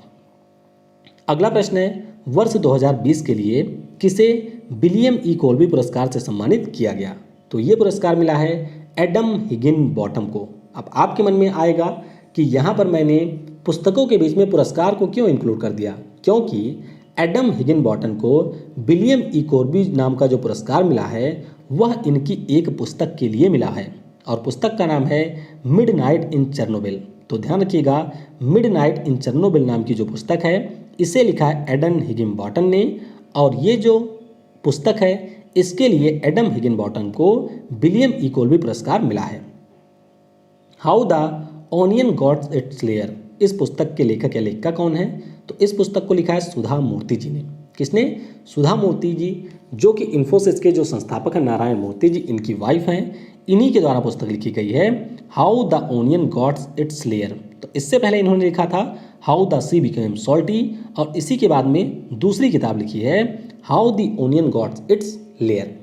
अगला प्रश्न है वर्ष 2020 के लिए किसे विलियम ई कोल्बी पुरस्कार से सम्मानित किया गया? तो ये पुरस्कार मिला है एडम हिगिनबॉटम को। अब आपके मन में आएगा कि यहाँ पर मैंने पुस्तकों के बीच में पुरस्कार को क्यों इंक्लूड कर दिया, क्योंकि एडम हिगिनबॉटम को विलियम ई कोल्बी नाम का जो पुरस्कार मिला है वह इनकी एक पुस्तक के लिए मिला है, और पुस्तक का नाम है मिडनाइट इन चेरनोबिल। तो ध्यान रखिएगा, मिडनाइट इन चेरनोबिल नाम की जो पुस्तक है इसे लिखा है एडम हिगिनबॉटम ने, और ये जो पुस्तक है इसके लिए एडम हिगिनबॉटम को विलियम ई कोल्बी पुरस्कार मिला है। How the onion gots it's layer, इस पुस्तक के लेखक या लेखिका कौन है? तो इस पुस्तक को लिखा है सुधा मूर्ति जी ने। किसने? सुधा मूर्ति जी, जो कि इन्फोसिस के जो संस्थापक हैं नारायण मूर्ति जी, इनकी वाइफ हैं। इन्हीं के द्वारा पुस्तक लिखी गई है how the onion gots it's layer. तो इससे पहले इन्होंने लिखा था how the C became salty, और इसी के बाद में दूसरी किताब लिखी है how the onion gots it's layer.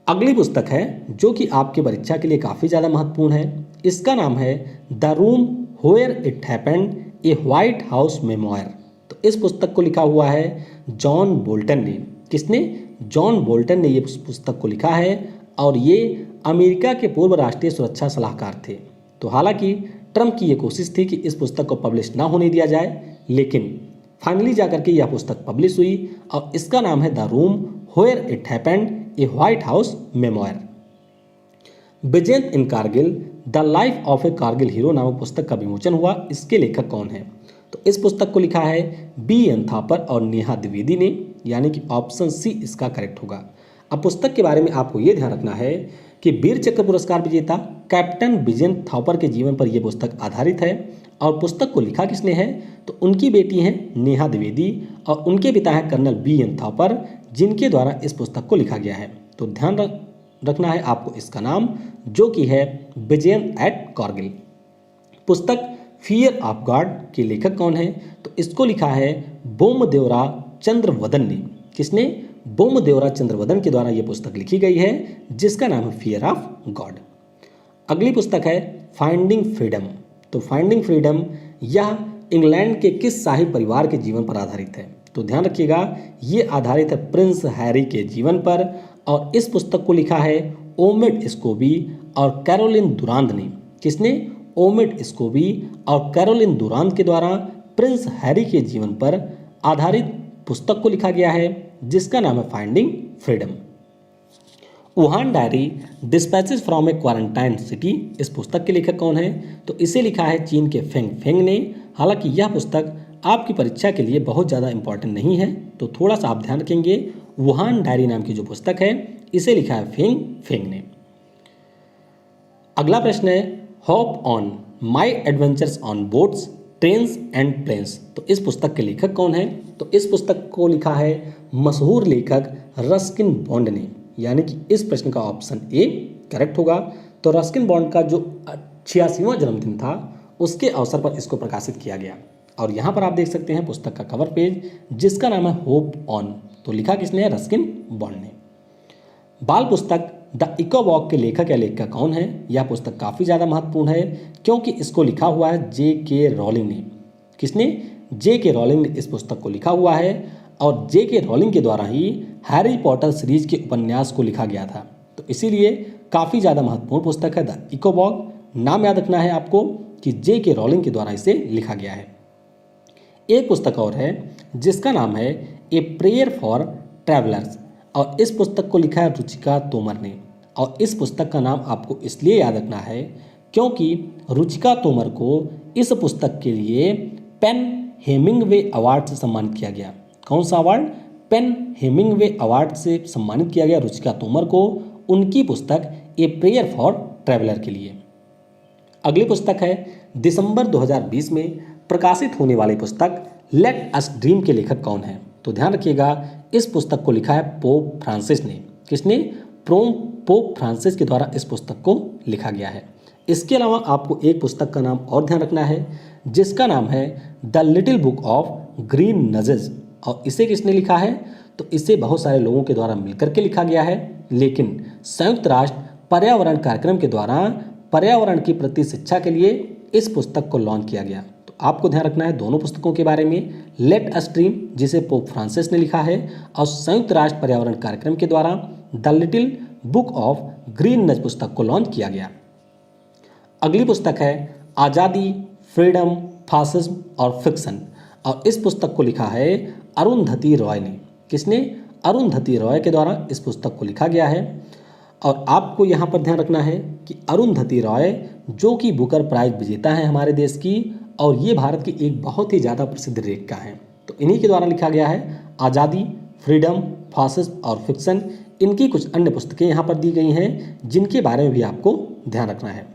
अगली पुस्तक है जो कि आपके परीक्षा के लिए काफ़ी ज़्यादा महत्वपूर्ण है, इसका नाम है the room where it happened a White House memoir. तो इस पुस्तक को लिखा हुआ है जॉन बोल्टन ने। किसने? जॉन बोल्टन ने ये पुस्तक को लिखा है, और ये अमेरिका के पूर्व राष्ट्रीय सुरक्षा सलाहकार थे। तो हालांकि ट्रंप की ये कोशिश थी कि इस पुस्तक को पब्लिश ना होने दिया जाए, लेकिन फाइनली जाकर के यह पुस्तक पब्लिश हुई और इसका नाम है the room where it happened, a White House memoir. Vijyant in Kargil, the life of a Kargil hero नामक पुस्तक का विमोचन हुआ। इसके लेखक कौन है? तो इस पुस्तक को लिखा है B.N. थापर और नेहा द्विवेदी ने, यानी कि ऑप्शन सी इसका करेक्ट होगा। अब पुस्तक के बारे में आपको ये ध्यान रखना है कि वीर चक्र पुरस्कार विजेता कैप्टन विजेंट थापर के जीवन पर यह पुस्तक आधारित है। और पुस्तक को लिखा किसने है? तो उनकी बेटी हैं नेहा द्विवेदी और उनके पिता हैं कर्नल B.N. थापर, जिनके द्वारा इस पुस्तक को लिखा गया है। तो ध्यान रखना है आपको इसका नाम, जो कि है विजेंट एट कारगिल। पुस्तक फियर ऑफ गॉड के लेखक कौन है? तो इसको लिखा है बोमदेवरा चंद्रवदन ने। किसने? बोमदेवरा चंद्रवदन के द्वारा यह पुस्तक लिखी गई है, जिसका नाम है फियर ऑफ गॉड। अगली पुस्तक है फाइंडिंग फ्रीडम। तो फाइंडिंग फ्रीडम यह इंग्लैंड के किस शाही परिवार के जीवन पर आधारित है? तो ध्यान रखिएगा, ये आधारित है प्रिंस हैरी के जीवन पर और इस पुस्तक को लिखा है ओमेड स्कोबी और कैरोलिन दुरांद ने। किसने? ओमेड स्कोबी और कैरोलिन दुरांद के द्वारा प्रिंस हैरी के जीवन पर आधारित पुस्तक को लिखा गया है, जिसका नाम है finding freedom. Wuhan diary, dispatches from A quarantine city, इस पुस्तक के लेखक कौन है? तो इसे लिखा है चीन के फेंग फेंग ने। हालांकि यह पुस्तक आपकी परीक्षा के लिए बहुत ज़्यादा इंपॉर्टेंट नहीं है, तो थोड़ा सा आप ध्यान रखेंगे। वुहान डायरी नाम की जो पुस्तक है, इसे लिखा है फेंग फेंग ने। अगला प्रश्न है hop on my adventures on boats, trains and planes. तो इस पुस्तक के लेखक कौन है? तो इस पुस्तक को लिखा है मशहूर लेखक रस्किन बॉन्ड ने, यानी कि इस प्रश्न का ऑप्शन ए करेक्ट होगा। तो रस्किन बॉन्ड का जो 86वां जन्मदिन था, उसके अवसर पर इसको प्रकाशित किया गया। और यहाँ पर आप देख सकते हैं पुस्तक का कवर पेज, जिसका नाम है होप ऑन। तो लिखा किसने है? रस्किन बॉन्ड ने। बाल पुस्तक द इकोबॉक के लेखक या लेखिका कौन है? यह पुस्तक काफ़ी ज़्यादा महत्वपूर्ण है, क्योंकि इसको लिखा हुआ है J.K. रॉलिंग ने। किसने? J.K. रॉलिंग ने इस पुस्तक को लिखा हुआ है और J.K. रॉलिंग के द्वारा ही हैरी पॉटर सीरीज के उपन्यास को लिखा गया था। तो इसीलिए काफ़ी ज़्यादा महत्वपूर्ण पुस्तक है द इकोबॉक। नाम याद रखना है आपको कि J.K. रॉलिंग के द्वारा इसे लिखा गया है। एक पुस्तक और है जिसका नाम है ए प्रेयर फॉर ट्रैवलर्स और इस पुस्तक को लिखा है रुचिका तोमर ने। और इस पुस्तक का नाम आपको इसलिए याद रखना है क्योंकि रुचिका तोमर को इस पुस्तक के लिए पेन हेमिंगवे अवार्ड से सम्मानित किया गया। कौन सा अवार्ड? पेन हेमिंगवे अवार्ड से सम्मानित किया गया रुचिका तोमर को, उनकी पुस्तक ए प्रेयर फॉर ट्रैवलर के लिए। अगली पुस्तक है दिसंबर 2020 में प्रकाशित होने वाली पुस्तक लेट अस ड्रीम के लेखक कौन है? तो ध्यान रखिएगा, इस पुस्तक को लिखा है पोप फ्रांसिस ने। किसने? पोप फ्रांसिस के द्वारा इस पुस्तक को लिखा गया है। इसके अलावा आपको एक पुस्तक का नाम और ध्यान रखना है, जिसका नाम है the little book of green nudges. और इसे किसने लिखा है? तो इसे बहुत सारे लोगों के द्वारा मिलकर के लिखा गया है, लेकिन संयुक्त राष्ट्र पर्यावरण कार्यक्रम के द्वारा पर्यावरण की प्रति शिक्षा के लिए इस पुस्तक को लॉन्च किया गया। तो आपको ध्यान रखना है दोनों पुस्तकों के बारे में, लेट अस ड्रीम जिसे पोप फ्रांसिस ने लिखा है और संयुक्त राष्ट्र पर्यावरण कार्यक्रम के द्वारा the little book of green नज पुस्तक को लॉन्च किया गया। अगली पुस्तक है आज़ादी, फ्रीडम, फासिज्म और फिक्शन और इस पुस्तक को लिखा है अरुंधति रॉय ने। किसने? अरुंधति रॉय के द्वारा इस पुस्तक को लिखा गया है। और आपको यहाँ पर ध्यान रखना है कि अरुंधति रॉय जो कि बुकर प्राइज विजेता है हमारे देश की, और ये भारत की एक बहुत ही ज़्यादा प्रसिद्ध लेखिका हैं। तो इन्हीं के द्वारा लिखा गया है आज़ादी, फ्रीडम, फासिज्म और फिक्शन। इनकी कुछ अन्य पुस्तकें यहाँ पर दी गई हैं, जिनके बारे में भी आपको ध्यान रखना है।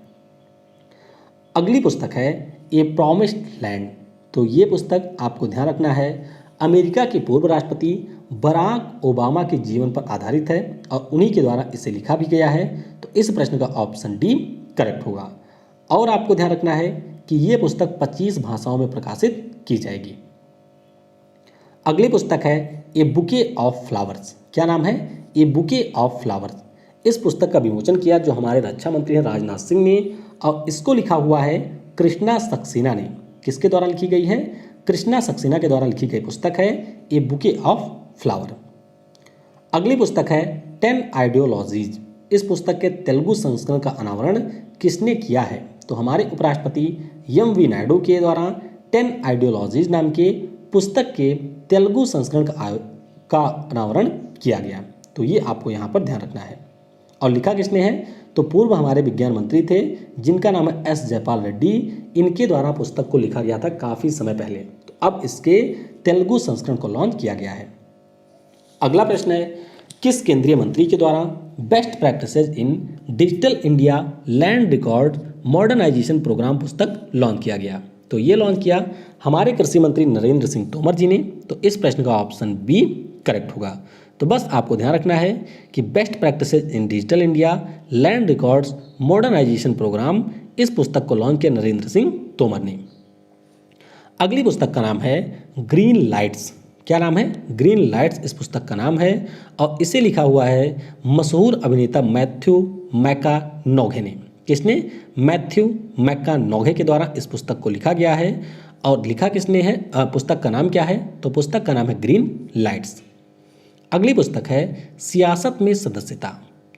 अगली पुस्तक है ए प्रॉमिस्ड लैंड। तो ये पुस्तक आपको ध्यान रखना है अमेरिका के पूर्व राष्ट्रपति बराक ओबामा के जीवन पर आधारित है और उन्हीं के द्वारा इसे लिखा भी गया है। तो इस प्रश्न का ऑप्शन डी करेक्ट होगा। और आपको ध्यान रखना है कि ये पुस्तक 25 भाषाओं में प्रकाशित की जाएगी। अगली पुस्तक है ए बुके ऑफ फ्लावर्स। क्या नाम है? ए बुके ऑफ फ्लावर्स। इस पुस्तक का विमोचन किया जो हमारे रक्षा मंत्री हैं राजनाथ सिंह ने, और इसको लिखा हुआ है कृष्णा सक्सेना ने। किसके द्वारा लिखी गई है? कृष्णा सक्सेना के द्वारा लिखी गई पुस्तक है ए बुके ऑफ फ्लावर। अगली पुस्तक है 10 आइडियोलॉजीज। इस पुस्तक के तेलुगु संस्करण का अनावरण किसने किया है? तो हमारे उपराष्ट्रपति एम.वी. नायडू के द्वारा 10 आइडियोलॉजीज नाम के पुस्तक के तेलुगु संस्करण का अनावरण किया गया। तो ये आपको यहाँ पर ध्यान रखना है। और लिखा किसने है? तो पूर्व हमारे विज्ञान मंत्री थे जिनका नाम है एस जयपाल रेड्डी। इनके द्वारा पुस्तक को लिखा गया था काफ़ी समय पहले। तो अब इसके तेलुगु संस्करण को लॉन्च किया गया है। अगला प्रश्न है, किस केंद्रीय मंत्री के द्वारा best practices in digital India land record modernization programme पुस्तक लॉन्च किया गया? तो ये लॉन्च किया हमारे कृषि मंत्री नरेंद्र सिंह तोमर जी ने। तो इस प्रश्न का ऑप्शन बी करेक्ट होगा। तो बस आपको ध्यान रखना है कि best practices in digital India land records modernization programme इस पुस्तक को लॉन्च किया नरेंद्र सिंह तोमर ने। अगली पुस्तक का नाम है ग्रीन लाइट्स। क्या नाम है? ग्रीन लाइट्स इस पुस्तक का नाम है और इसे लिखा हुआ है मशहूर अभिनेता मैथ्यू मैकानोघे ने। किसने? मैथ्यू मैकानोघे के द्वारा इस पुस्तक को लिखा गया है। और लिखा किसने है? पुस्तक का नाम क्या है? तो पुस्तक का नाम है ग्रीन लाइट्स। अगली पुस्तक है सियासत में सदस्यता।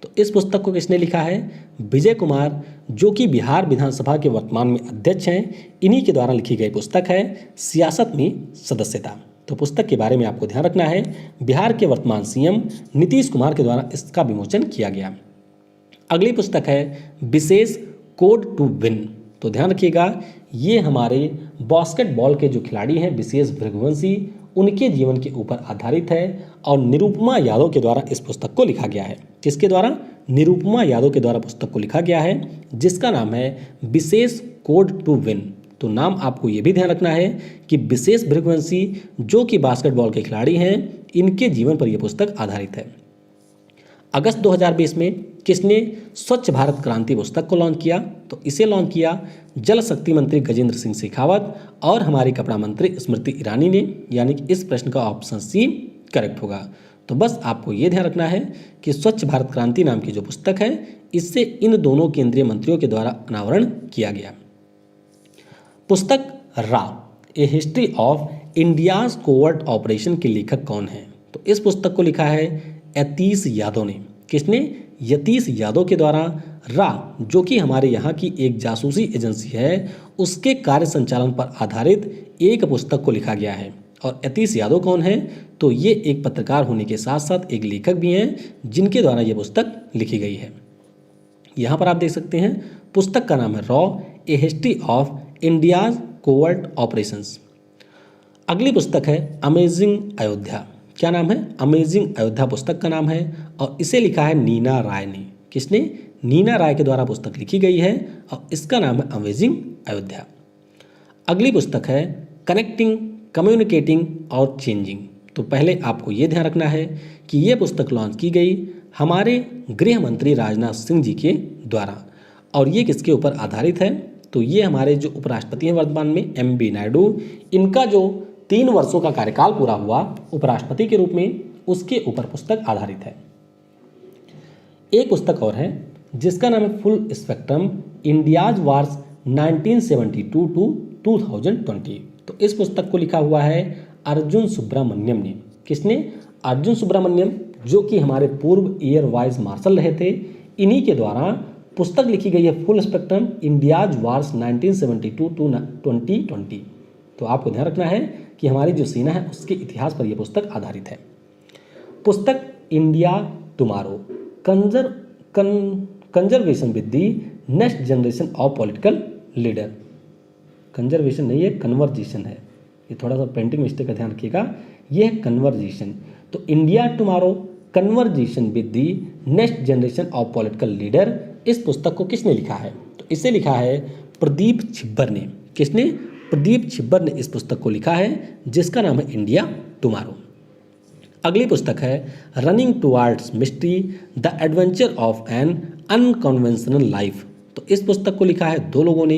तो इस पुस्तक को किसने लिखा है? विजय कुमार, जो कि बिहार विधानसभा के वर्तमान में अध्यक्ष हैं। इन्हीं के द्वारा लिखी गई पुस्तक है सियासत में सदस्यता। तो पुस्तक के बारे में आपको ध्यान रखना है, बिहार के वर्तमान सीएम नीतीश कुमार के द्वारा इसका विमोचन किया गया। अगली पुस्तक है विशेष कोड टू विन। तो ध्यान रखिएगा, ये हमारे बास्केटबॉल के जो खिलाड़ी हैं विशेष भृगुवंशी, उनके जीवन के ऊपर आधारित है और निरुपमा यादव के द्वारा इस पुस्तक को लिखा गया है। किसके द्वारा? निरुपमा यादव के द्वारा पुस्तक को लिखा गया है, जिसका नाम है विशेष कोड टू विन। तो नाम आपको ये भी ध्यान रखना है कि विशेष भृगुवंशी, जो कि बास्केटबॉल के खिलाड़ी हैं, इनके जीवन पर यह पुस्तक आधारित है। अगस्त 2020 में किसने स्वच्छ भारत क्रांति पुस्तक को लॉन्च किया? तो इसे लॉन्च किया जल शक्ति मंत्री गजेंद्र सिंह शेखावत और हमारी कपड़ा मंत्री स्मृति ईरानी ने। यानी कि इस प्रश्न का ऑप्शन सी करेक्ट होगा। तो बस आपको ये ध्यान रखना है कि स्वच्छ भारत क्रांति नाम की जो पुस्तक है, इससे इन दोनों केंद्रीय मंत्रियों के द्वारा अनावरण किया गया। पुस्तक रा a history of India's covert operation के लेखक कौन है? तो इस पुस्तक को लिखा है यतीश यादव ने। किसने? यतीश यादव के द्वारा रा, जो कि हमारे यहाँ की एक जासूसी एजेंसी है, उसके कार्य संचालन पर आधारित एक पुस्तक को लिखा गया है। और यतीश यादव कौन है? तो ये एक पत्रकार होने के साथ साथ एक लेखक भी हैं, जिनके द्वारा ये पुस्तक लिखी गई है। यहाँ पर आप देख सकते हैं पुस्तक का नाम है raw A history of India's covert operations. अगली पुस्तक है अमेजिंग अयोध्या। क्या नाम है? अमेजिंग अयोध्या पुस्तक का नाम है और इसे लिखा है नीना राय ने। किसने? नीना राय के द्वारा पुस्तक लिखी गई है और इसका नाम है अमेजिंग अयोध्या। अगली पुस्तक है कनेक्टिंग, कम्युनिकेटिंग और चेंजिंग। तो पहले आपको ये ध्यान रखना है कि ये पुस्तक लॉन्च की गई हमारे गृह मंत्री राजनाथ सिंह जी के द्वारा। और ये किसके ऊपर आधारित है? तो ये हमारे जो उपराष्ट्रपति हैं वर्तमान में एम.वी. नायडू, इनका जो 3 वर्षों का कार्यकाल पूरा हुआ उपराष्ट्रपति के रूप में, उसके ऊपर पुस्तक आधारित है। एक पुस्तक और है जिसका नाम है full spectrum India's wars 1972 to 2020। तो इस पुस्तक को लिखा हुआ है अर्जुन सुब्रमण्यम ने। किसने? अर्जुन सुब्रमण्यम, जो कि हमारे पूर्व एयर वाइस मार्शल रहे थे। इन्हीं के द्वारा पुस्तक लिखी गई है full spectrum India's wars 1972 to 2020। तो आपको ध्यान रखना है कि हमारी जो सेना है उसके इतिहास पर यह पुस्तक आधारित है। पुस्तक India tomorrow conservation with the next generation of political leader. Conservation नहीं है, कन्वर्जेशन है। ये थोड़ा सा पेंटिंग मिस्टेक का ध्यान रखिएगा, ये है कन्वर्जेशन। तो India tomorrow conversation with the next generation of political leader, इस पुस्तक को किसने लिखा है? तो इसे लिखा है प्रदीप छिब्बर ने। किसने? प्रदीप छिब्बर ने इस पुस्तक को लिखा है, जिसका नाम है इंडिया टुमारो। अगली पुस्तक है running towards mystery the adventure of an unconventional life. तो इस पुस्तक को लिखा है 2 लोगों ने,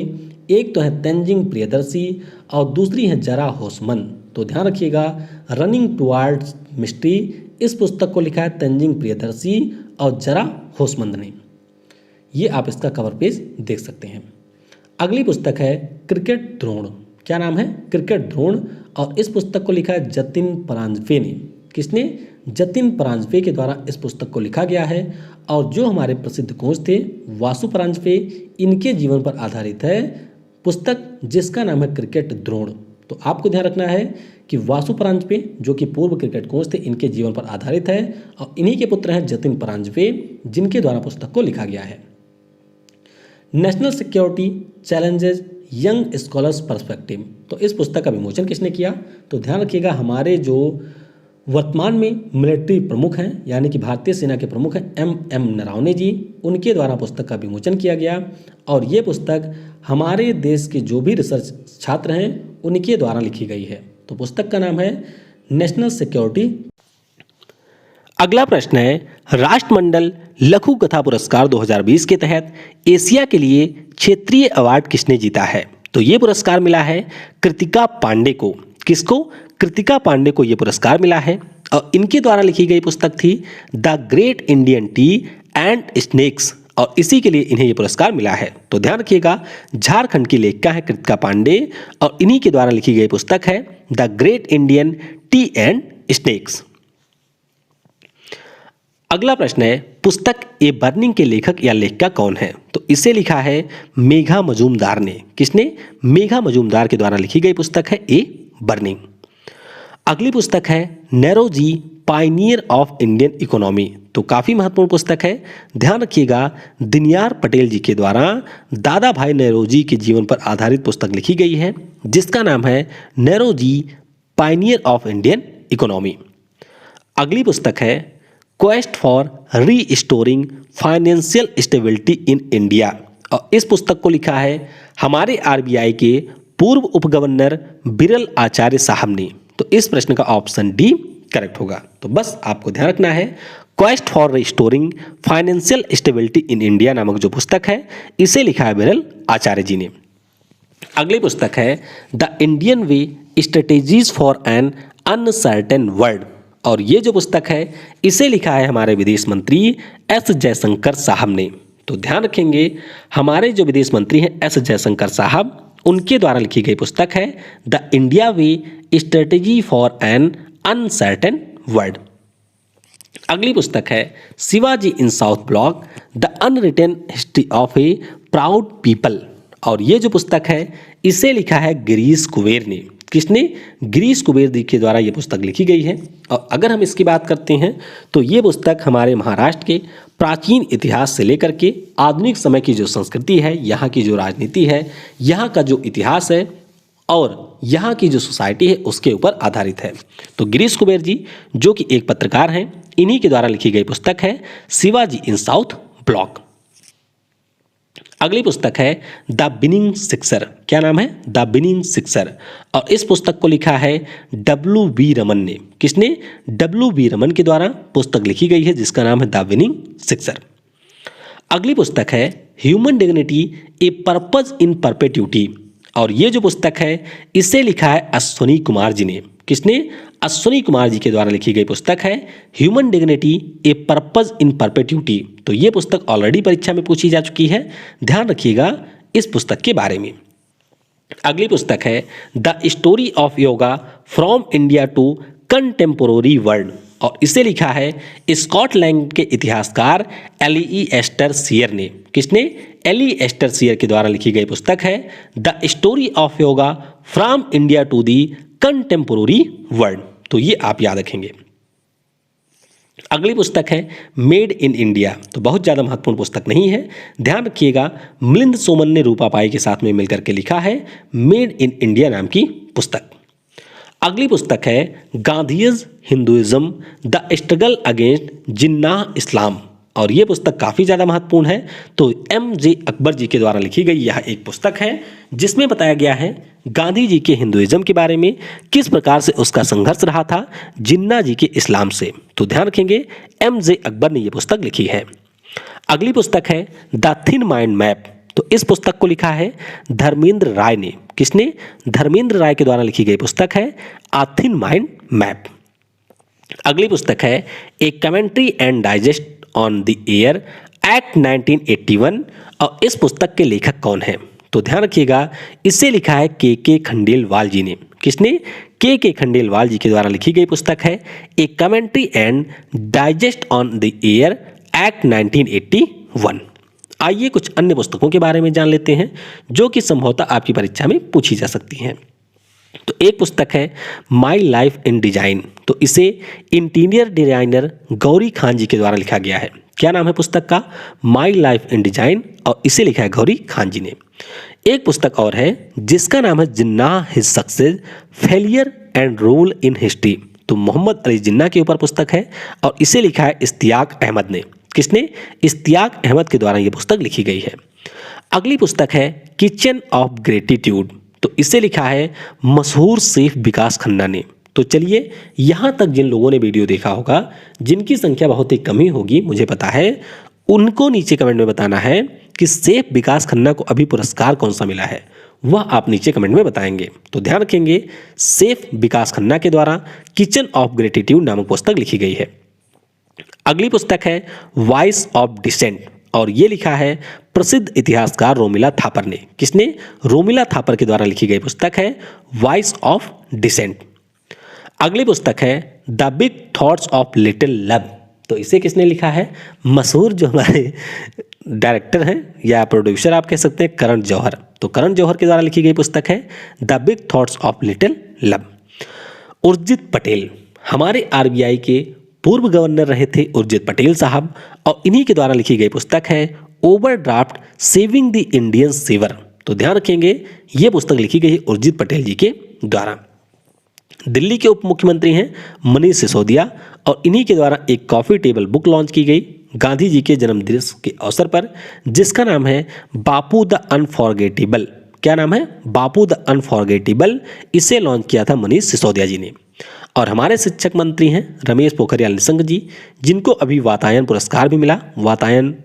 एक तो है तेंजिंग प्रियदर्शी और दूसरी है जरा होसमन। तो ध्यान रखिएगा, रनिंग टुवार्ड्स मिस्ट्री, इस पुस्तक को लिखा है तेंजिंग प्रियदर्शी और जरा होसमंद ने। ये आप इसका कवर पेज देख सकते हैं। अगली पुस्तक है क्रिकेट द्रोण। क्या नाम है? क्रिकेट द्रोण। और इस पुस्तक को लिखा है जतिन परांजपे ने। किसने? जतिन परांजपे के द्वारा इस पुस्तक को लिखा गया है और जो हमारे प्रसिद्ध कोच थे वासु परांजपे, इनके जीवन पर आधारित है पुस्तक जिसका नाम है क्रिकेट द्रोण। तो आपको ध्यान रखना है कि वासु परांजपे जो कि पूर्व क्रिकेट कोच थे, इनके जीवन पर आधारित है और इन्हीं के पुत्र हैं जतिन परांजपे, जिनके द्वारा पुस्तक को लिखा गया है। National security challenges young scholars perspective, तो इस पुस्तक का विमोचन किसने किया? तो ध्यान रखिएगा, हमारे जो वर्तमान में मिलिट्री प्रमुख हैं यानी कि भारतीय सेना के प्रमुख हैं एम नरावने जी, उनके द्वारा पुस्तक का विमोचन किया गया और ये पुस्तक हमारे देश के जो भी रिसर्च छात्र हैं उनके द्वारा लिखी गई है। तो पुस्तक का नाम है नेशनल सिक्योरिटी। अगला प्रश्न है, राष्ट्रमंडल लघु कथा पुरस्कार 2020 के तहत एशिया के लिए क्षेत्रीय अवार्ड किसने जीता है? तो ये पुरस्कार मिला है कृतिका पांडे को। किसको? कृतिका पांडे को ये पुरस्कार मिला है और इनके द्वारा लिखी गई पुस्तक थी the great Indian T and snacks और इसी के लिए इन्हें ये पुरस्कार मिला है। तो ध्यान रखिएगा, झारखंड की लेखिका है कृतिका पांडे और इन्हीं के द्वारा लिखी गई पुस्तक है the great Indian T and snacks. अगला प्रश्न है, पुस्तक ए बर्निंग के लेखक या लेखिका कौन है? तो इसे लिखा है मेघा मजूमदार ने। किसने? मेघा मजूमदार के द्वारा लिखी गई पुस्तक है ए बर्निंग। अगली पुस्तक है नेरोजी पायनियर ऑफ इंडियन इकोनॉमी। तो काफ़ी महत्वपूर्ण पुस्तक है, ध्यान रखिएगा, दिनयार पटेल जी के द्वारा दादा भाई नेरोजी के जीवन पर आधारित पुस्तक लिखी गई है जिसका नाम है नेरोजी पायनियर ऑफ इंडियन इकोनॉमी। अगली पुस्तक है quest for restoring financial stability in India और इस पुस्तक को लिखा है हमारे आरबीआई के पूर्व उप गवर्नर बिरल आचार्य साहब ने। तो इस प्रश्न का ऑप्शन डी करेक्ट होगा। तो बस आपको ध्यान रखना है, quest for restoring financial stability in India नामक जो पुस्तक है इसे लिखा है बिरल आचार्य जी ने। अगली पुस्तक है the Indian way strategies for an uncertain world और ये जो पुस्तक है इसे लिखा है हमारे विदेश मंत्री एस जयशंकर साहब ने। तो ध्यान रखेंगे, हमारे जो विदेश मंत्री हैं एस जयशंकर साहब, उनके द्वारा लिखी गई पुस्तक है the India way strategy for an uncertain world. अगली पुस्तक है Shivaji in South Block the unwritten history of a proud people और ये जो पुस्तक है इसे लिखा है गिरीश कुबेर ने। किसने? गिरीश कुबेर जी के द्वारा ये पुस्तक लिखी गई है और अगर हम इसकी बात करते हैं तो ये पुस्तक हमारे महाराष्ट्र के प्राचीन इतिहास से लेकर के आधुनिक समय की जो संस्कृति है, यहाँ की जो राजनीति है, यहाँ का जो इतिहास है और यहाँ की जो सोसाइटी है उसके ऊपर आधारित है। तो गिरीश कुबेर जी जो कि एक पत्रकार हैं, इन्हीं के द्वारा लिखी गई पुस्तक है शिवाजी इन साउथ ब्लॉक। अगली पुस्तक है द बिनिंग सिक्सर। क्या नाम है? द बिनिंग सिक्सर और इस पुस्तक को लिखा है W.B. रमन ने। किसने? W.B. रमन के द्वारा पुस्तक लिखी गई है जिसका नाम है द बिनिंग सिक्सर। अगली पुस्तक है human dignity a purpose in perpetuity और ये जो पुस्तक है इसे लिखा है अश्वनी कुमार जी ने। किसने? अश्वनी कुमार जी के द्वारा लिखी गई पुस्तक है human dignity a purpose in perpetuity. तो ये पुस्तक ऑलरेडी परीक्षा में पूछी जा चुकी है, ध्यान रखिएगा इस पुस्तक के बारे में। अगली पुस्तक है the story of yoga from India to contemporary world और इसे लिखा है स्कॉटलैंड के इतिहासकार एली एस्टर सियर ने। किसने? एली एस्टर सियर के द्वारा लिखी गई पुस्तक है the story of yoga from India to the contemporary world. तो ये आप याद रखेंगे। अगली पुस्तक है मेड इन इंडिया। तो बहुत ज़्यादा महत्वपूर्ण पुस्तक नहीं है, ध्यान रखिएगा, मिलिंद सोमन ने रूपा पाई के साथ में मिलकर के लिखा है मेड इन इंडिया नाम की पुस्तक। अगली पुस्तक है Gandhi's Hinduism the struggle against Jinnah Islam और ये पुस्तक काफ़ी ज़्यादा महत्वपूर्ण है। तो M.J. अकबर जी के द्वारा लिखी गई यह एक पुस्तक है जिसमें बताया गया है गांधी जी के हिंदुइज्म के बारे में, किस प्रकार से उसका संघर्ष रहा था जिन्ना जी के इस्लाम से। तो ध्यान रखेंगे M.J. अकबर ने यह पुस्तक लिखी है। अगली पुस्तक है द थिन माइंड मैप। तो इस पुस्तक को लिखा है धर्मेंद्र राय ने। किसने? धर्मेंद्र राय के द्वारा लिखी गई पुस्तक है आ थिन माइंड मैप। अगली पुस्तक है a commentary and digest on the air act 1981 और इस पुस्तक के लेखक कौन है? तो ध्यान रखिएगा, इसे लिखा है के खंडेलवाल जी ने। किसने? के खंडेलवाल जी के द्वारा लिखी गई पुस्तक है a commentary and digest on the air act 1981। आइए कुछ अन्य पुस्तकों के बारे में जान लेते हैं जो कि संभवतः आपकी परीक्षा में पूछी जा सकती हैं। तो एक पुस्तक है माई लाइफ इन डिजाइन, तो इसे इंटीरियर डिजाइनर गौरी खान जी के द्वारा लिखा गया है। क्या नाम है पुस्तक का? माई लाइफ इन डिजाइन, और इसे लिखा है गौरी खान जी ने। एक पुस्तक और है जिसका नाम है Jinnah his success failure and role in history, तो मोहम्मद अली जिन्ना के ऊपर पुस्तक है और इसे लिखा है इश्तियाक अहमद ने। किसने? इश्तियाक अहमद के द्वारा यह पुस्तक लिखी गई है। अगली पुस्तक है किचन ऑफ ग्रेटिट्यूड, तो इसे लिखा है मशहूर शेफ विकास खन्ना ने। तो चलिए, यहाँ तक जिन लोगों ने वीडियो देखा होगा, जिनकी संख्या बहुत ही कम ही होगी मुझे पता है, उनको नीचे कमेंट में बताना है कि शेफ विकास खन्ना को अभी पुरस्कार कौन सा मिला है, वह आप नीचे कमेंट में बताएंगे। तो ध्यान रखेंगे, शेफ विकास खन्ना के द्वारा किचन ऑफ ग्रेटिट्यूड नामक पुस्तक लिखी गई है। अगली पुस्तक है वॉइस ऑफ डिसेंट, और ये लिखा है प्रसिद्ध इतिहासकार रोमिला थापर ने। किसने? रोमिला थापर के द्वारा लिखी गई पुस्तक है वॉइस ऑफ डिसेंट। अगली पुस्तक है the big thoughts of little love, तो इसे किसने लिखा है? मशहूर जो हमारे डायरेक्टर हैं या प्रोड्यूसर आप कह सकते हैं, करण जौहर। तो करण जौहर के द्वारा लिखी गई पुस्तक है the big thoughts of little love. Urjit Patel, हमारे आरबीआई के पूर्व गवर्नर रहे थे उर्जित पटेल साहब, और इन्हीं के द्वारा लिखी गई पुस्तक है overdraft saving the Indian saver. तो ध्यान रखेंगे, ये पुस्तक लिखी गई है उर्जित पटेल जी के द्वारा। दिल्ली के उप मुख्यमंत्री हैं मनीष सिसोदिया, और इन्हीं के द्वारा एक कॉफी टेबल बुक लॉन्च की गई गांधी जी के जन्मदिवस के अवसर पर, जिसका नाम है बापू द अनफॉरगेटेबल। क्या नाम है? बापू द अनफॉरगेटेबल। इसे लॉन्च किया था मनीष सिसोदिया जी ने। और हमारे शिक्षक मंत्री हैं रमेश पोखरियाल निशंक जी, जिनको अभी वातायन पुरस्कार भी मिला, Vatayan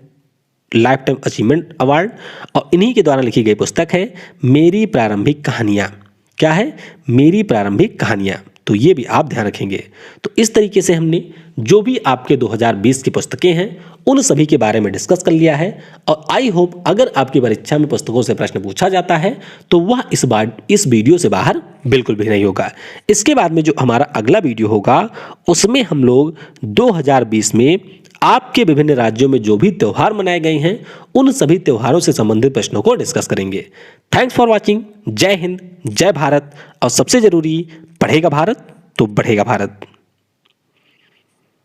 life time achievement award, और इन्हीं के द्वारा लिखी गई पुस्तक है मेरी प्रारंभिक कहानियाँ। क्या है? मेरी प्रारंभिक कहानियाँ। तो ये भी आप ध्यान रखेंगे। तो इस तरीके से हमने जो भी आपके 2020 की पुस्तकें हैं उन सभी के बारे में डिस्कस कर लिया है, और आई होप अगर आपकी परीक्षा में पुस्तकों से प्रश्न पूछा जाता है तो वह इस वीडियो से बाहर बिल्कुल भी नहीं होगा। इसके बाद में जो हमारा अगला वीडियो होगा उसमें हम लोग 2020 में आपके विभिन्न राज्यों में जो भी त्यौहार मनाए गए हैं उन सभी त्योहारों से संबंधित प्रश्नों को डिस्कस करेंगे। Thanks for watching. जय हिंद, जय भारत, और सबसे जरूरी, पढ़ेगा भारत तो बढ़ेगा भारत।